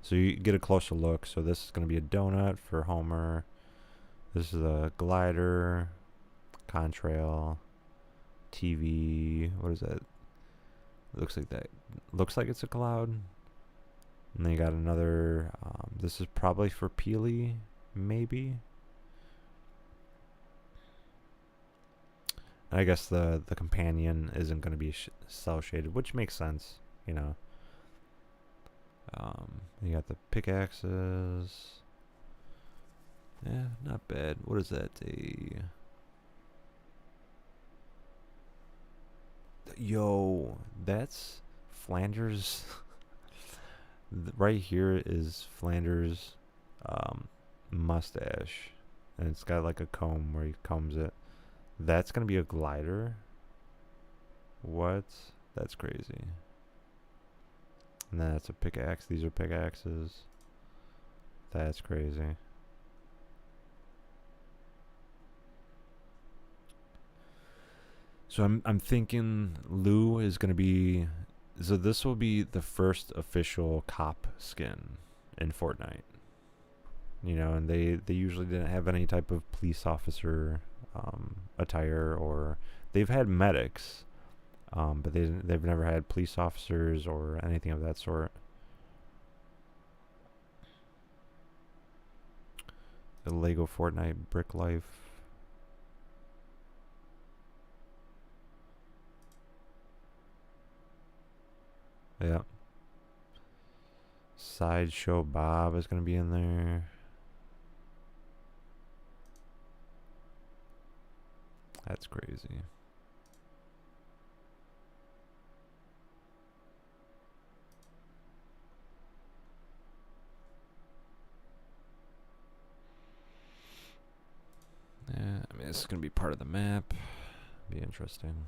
So you get a closer look. So this is going to be a donut for Homer. This is a glider, contrail, TV. What is that? Looks like that. Looks like it's a cloud. And then you got another. This is probably for Peely, maybe. And I guess the companion isn't going to be cell shaded, which makes sense, you know. You got the pickaxes. Yeah, not bad. What is that? Yo, that's Flanders. Right here is Flanders' mustache, and it's got like a comb where he combs it. That's gonna be a glider. What? That's crazy. And then that's a pickaxe. These are pickaxes. That's crazy. So I'm thinking Lou is gonna be. So this will be the first official cop skin in Fortnite. You know, and they usually didn't have any type of police officer attire, or they've had medics, but they've never had police officers or anything of that sort. The Lego Fortnite Brick Life. Yeah. Sideshow Bob is going to be in there. That's crazy. Yeah, I mean, this is going to be part of the map. Be interesting.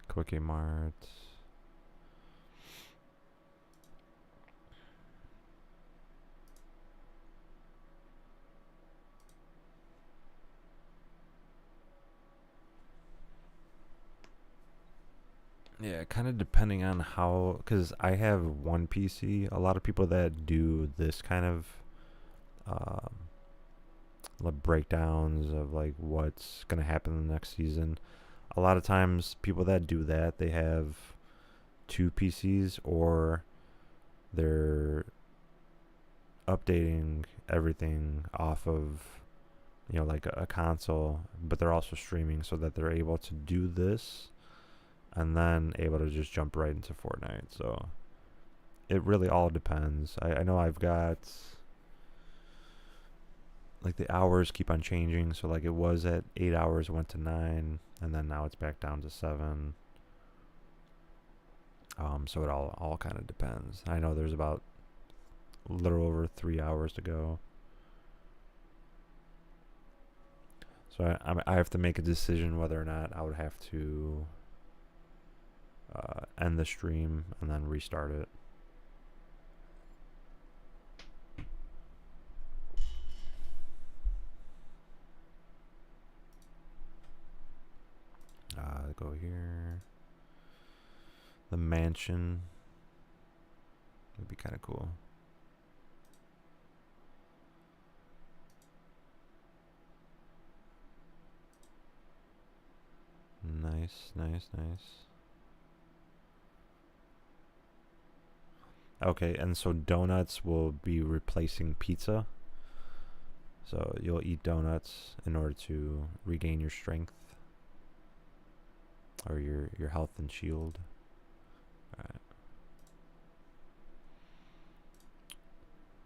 Quickie Mart. Yeah, kind of depending on how, because I have one PC. A lot of people that do this kind of breakdowns of like what's gonna happen in the next season. A lot of times, people that do that, they have two PCs, or they're updating everything off of, you know, like a console, but they're also streaming so that they're able to do this and then able to just jump right into Fortnite. So it really all depends. I know I've got, like, the hours keep on changing. So like it was at 8 hours, went to 9, and then now it's back down to 7. So it all kind of depends. I know there's about a little over 3 hours to go. So I have to make a decision whether or not I would have to end the stream and then restart it. Go here. The mansion would be kind of cool. Nice, nice, nice. Okay, and so donuts will be replacing pizza. So you'll eat donuts in order to regain your strength or your health and shield. Alright.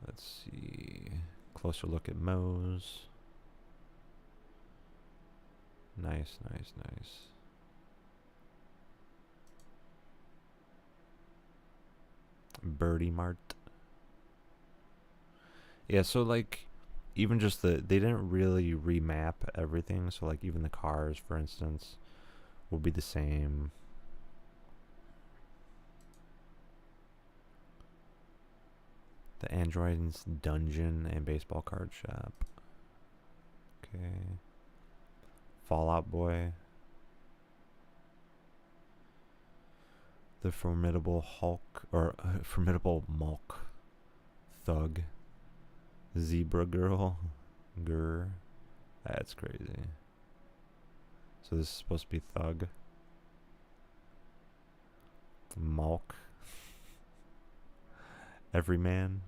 Let's see. Closer look at Moe's. Nice, nice, nice. Birdie Mart. Yeah, so like even just they didn't really remap everything, so like even the cars, for instance, will be the same. The Android's Dungeon and Baseball Card Shop. Okay. Fallout Boy. The Formidable Hulk, or Formidable Mulk Thug. Zebra Girl. Grr. That's crazy. So this is supposed to be Thug. Mulk. Everyman.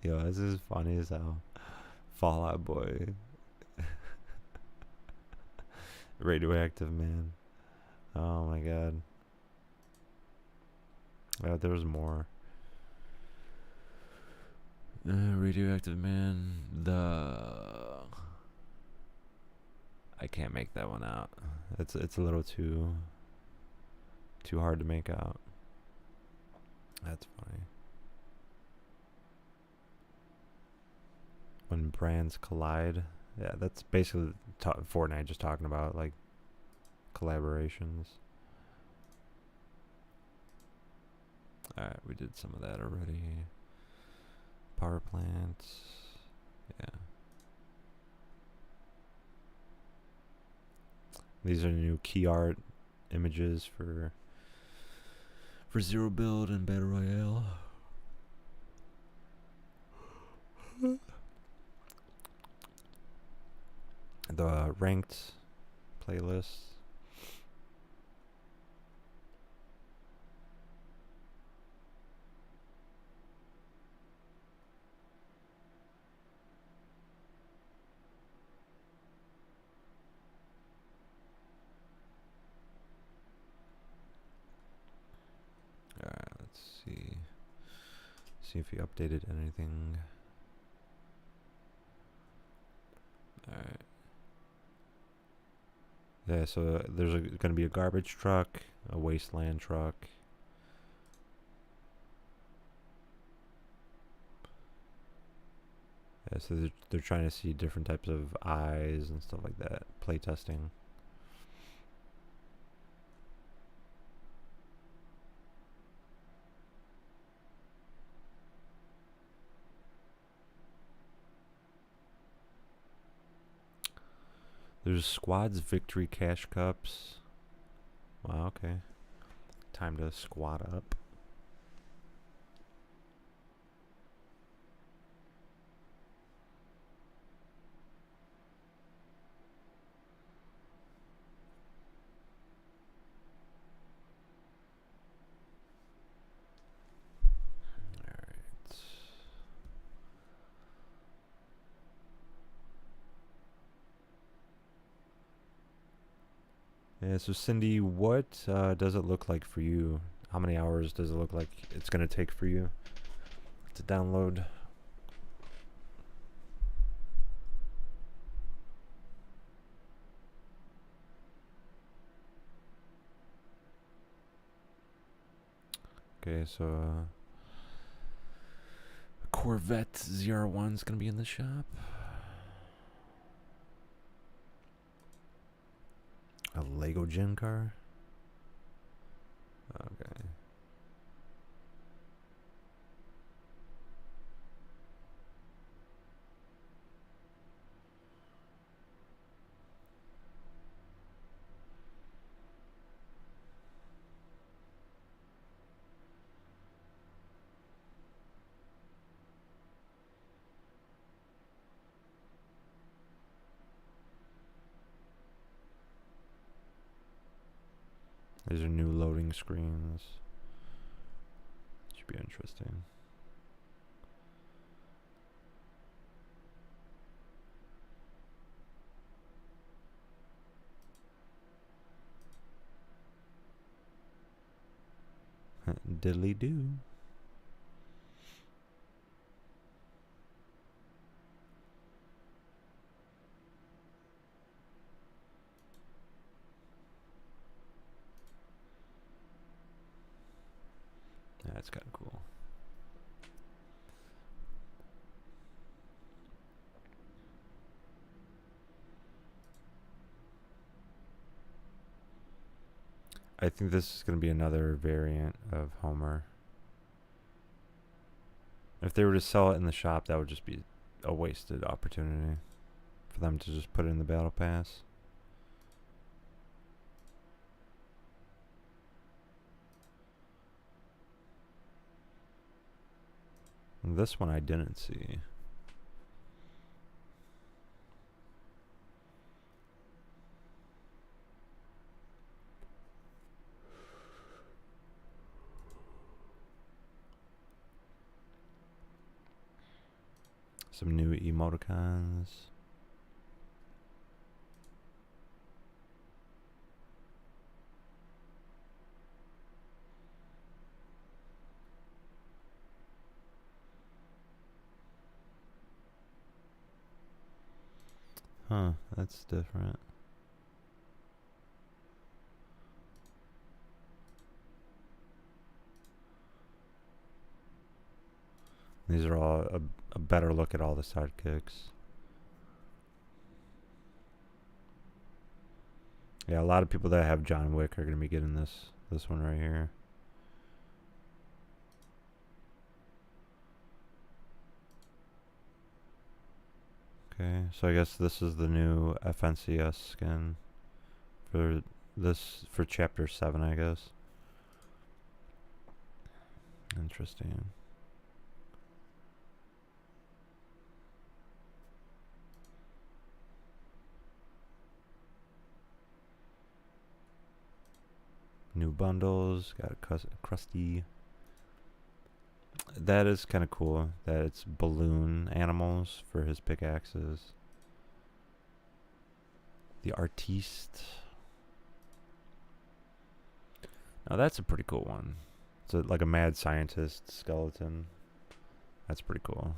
Yo, this is funny as hell. Fallout Boy. Radioactive Man. Oh my god. There was more. Radioactive Man. I can't make that one out. It's a little too hard to make out. That's funny. When brands collide. Yeah, that's basically Fortnite just talking about like collaborations. Alright, we did some of that already. Power plants. Yeah. These are new key art images for Zero Build and Battle Royale. The ranked playlist. Alright, let's see. See if he updated anything. Alright. Yeah, so there's going to be a garbage truck, a wasteland truck. Yeah, so they're trying to see different types of eyes and stuff like that. Playtesting. There's squads victory cash cups. Wow, okay. Time to squat up. Alright. Yeah, so Cindy, what does it look like for you? How many hours does it look like it's going to take for you to download? Okay, so Corvette ZR1 is going to be in the shop. A Lego gym car? Okay. These are new loading screens. Should be interesting. Diddly do. That's kind of cool. I think this is going to be another variant of Homer. If they were to sell it in the shop, that would just be a wasted opportunity for them to just put it in the battle pass. And this one I didn't see. Some new emoticons. Huh, that's different. These are all a better look at all the sidekicks. Yeah, a lot of people that have John Wick are going to be getting this one right here. Okay, so I guess this is the new FNCS skin for chapter 7, I guess. Interesting. New bundles, got a crusty. That is kind of cool that it's balloon animals for his pickaxes. The artiste. Now that's a pretty cool one. It's like a mad scientist skeleton. That's pretty cool.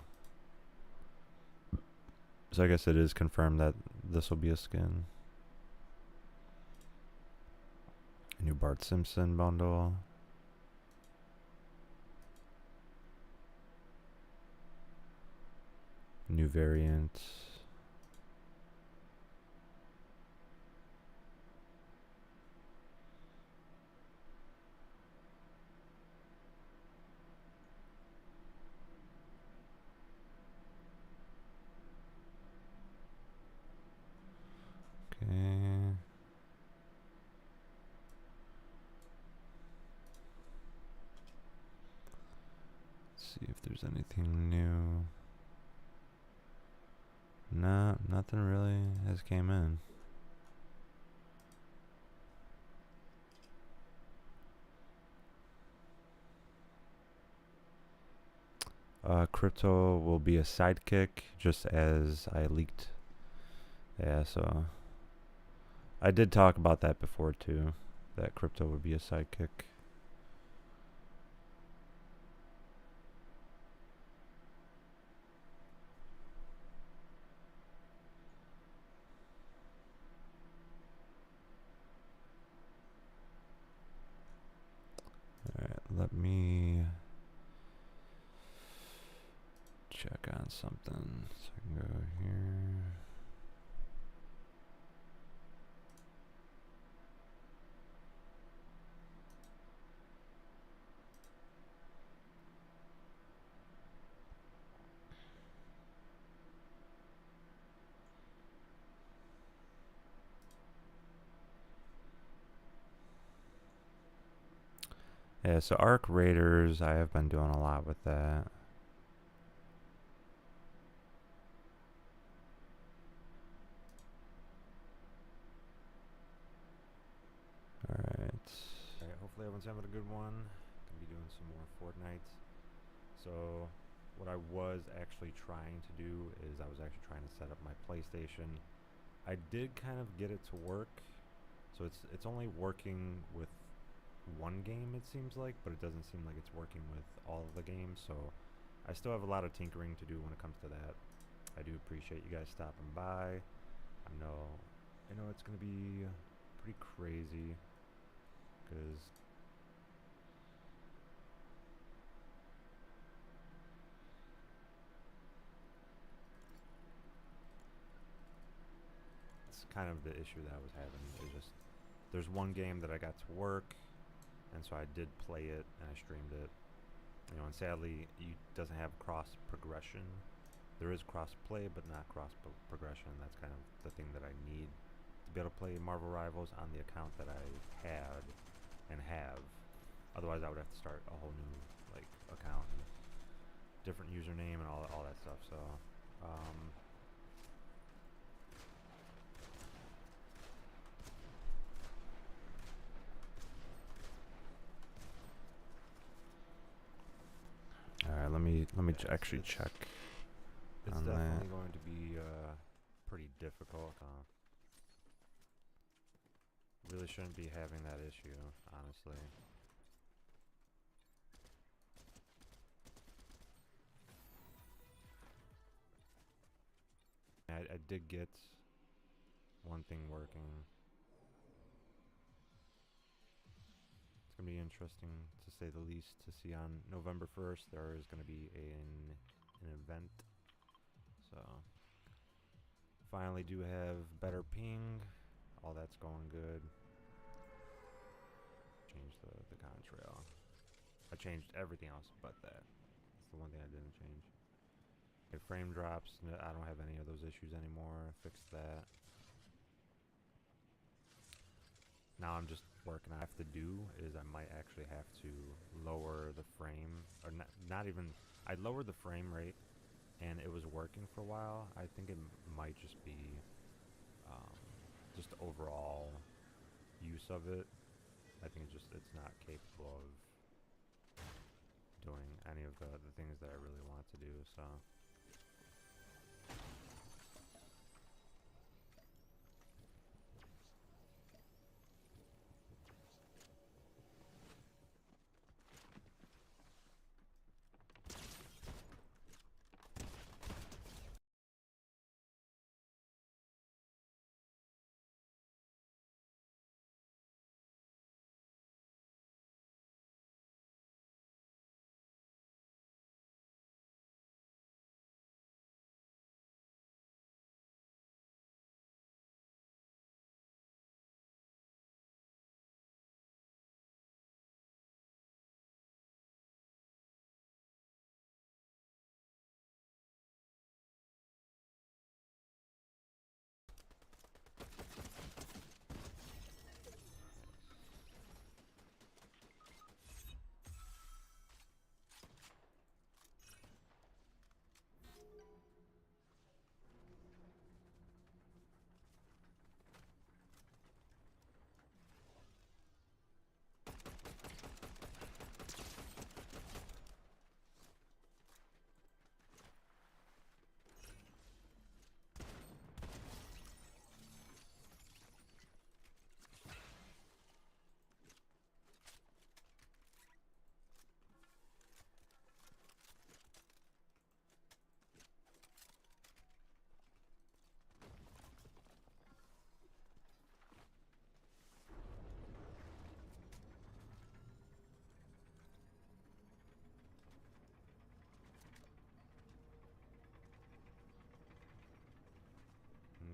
So I guess it is confirmed that this will be a skin. A new Bart Simpson bundle. New variant. Okay. Let's see if there's anything new. No, nothing really has came in. Crypto will be a sidekick, just as I leaked. Yeah, so I did talk about that before too, that crypto would be a sidekick. Alright, let me check on something. So I can go here. Yeah, so Arc Raiders, I have been doing a lot with that. Alright, hopefully everyone's having a good one. Gonna be doing some more Fortnite. So, what I was actually trying to do is I was actually trying to set up my PlayStation. I did kind of get it to work. So it's only working with one game, it seems like, but it doesn't seem like it's working with all of the games, so I still have a lot of tinkering to do when it comes to that. I do appreciate you guys stopping by. I know it's gonna be pretty crazy, because it's kind of the issue that I was having. Is just there's one game that I got to work, and so I did play it and I streamed it. You know, and sadly, it doesn't have cross progression. There is cross play, but not cross progression. That's kind of the thing that I need to be able to play Marvel Rivals on the account that I had and have. Otherwise, I would have to start a whole new like account, and different username, and all that stuff. So. Alright, let me actually check. It's definitely going to be pretty difficult. Really shouldn't be having that issue, honestly. I did get one thing working. It's going to be interesting, to say the least, to see on November 1st. There is going to be an event. So, finally do have better ping. All that's going good. Change the contrail. I changed everything else but that. That's the one thing I didn't change. Okay, frame drops. I don't have any of those issues anymore. Fixed that. Now I'm just working. I have to do is I might actually have to lower the frame, or not even. I lowered the frame rate, and it was working for a while. I think it might just be just the overall use of it. I think it's not capable of doing any of the things that I really want to do. So.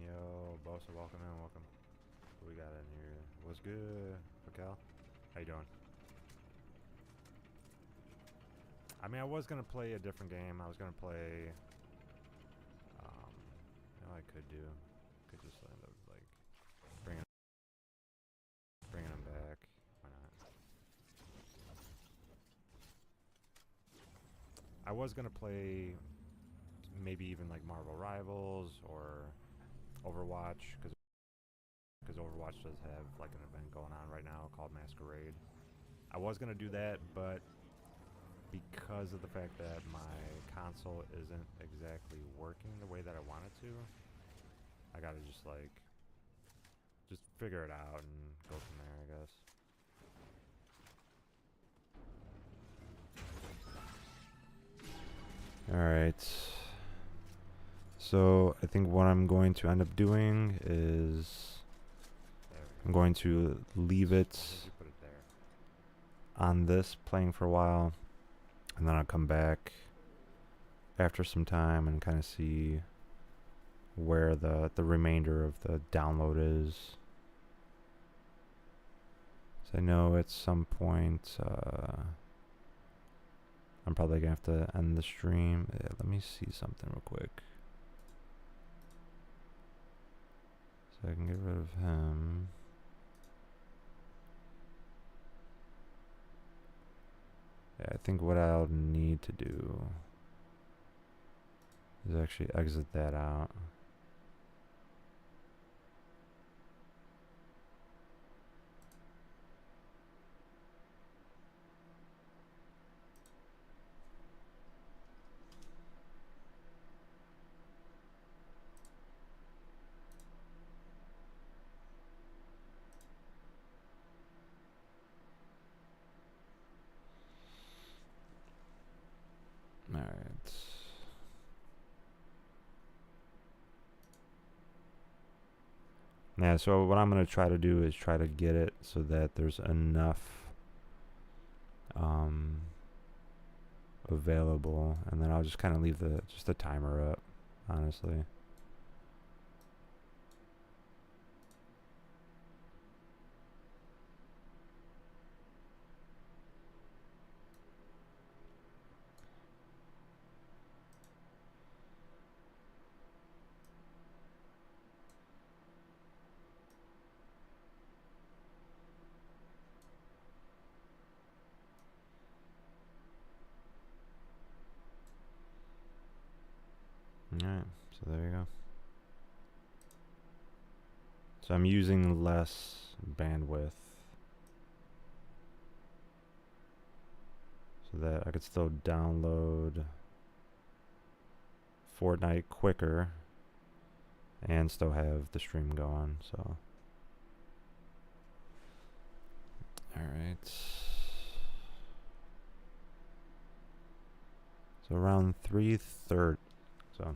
Yo, boss, welcome in, welcome. What we got in here? What's good, Raquel? How you doing? I mean, I was gonna play a different game. I was gonna play. You know, I could do. Could just end up like bringing them back. Why not? I was gonna play maybe even like Marvel Rivals or Overwatch, because Overwatch does have like an event going on right now called Masquerade. I was gonna do that, but because of the fact that my console isn't exactly working the way that I want it to, I gotta just figure it out and go from there, I guess. Alright. So I think what I'm going to end up doing is I'm going to leave it on this playing for a while, and then I'll come back after some time and kind of see where the remainder of the download is. So I know at some point I'm probably gonna have to end the stream. Yeah, let me see something real quick. So I can get rid of him. Yeah, I think what I'll need to do is actually exit that out. Alright. Yeah, so what I'm going to try to do is try to get it so that there's enough available, and then I'll just kind of leave just the timer up, honestly. Alright, so there you go. So I'm using less bandwidth so that I could still download Fortnite quicker and still have the stream going. So alright. So around 3:30. So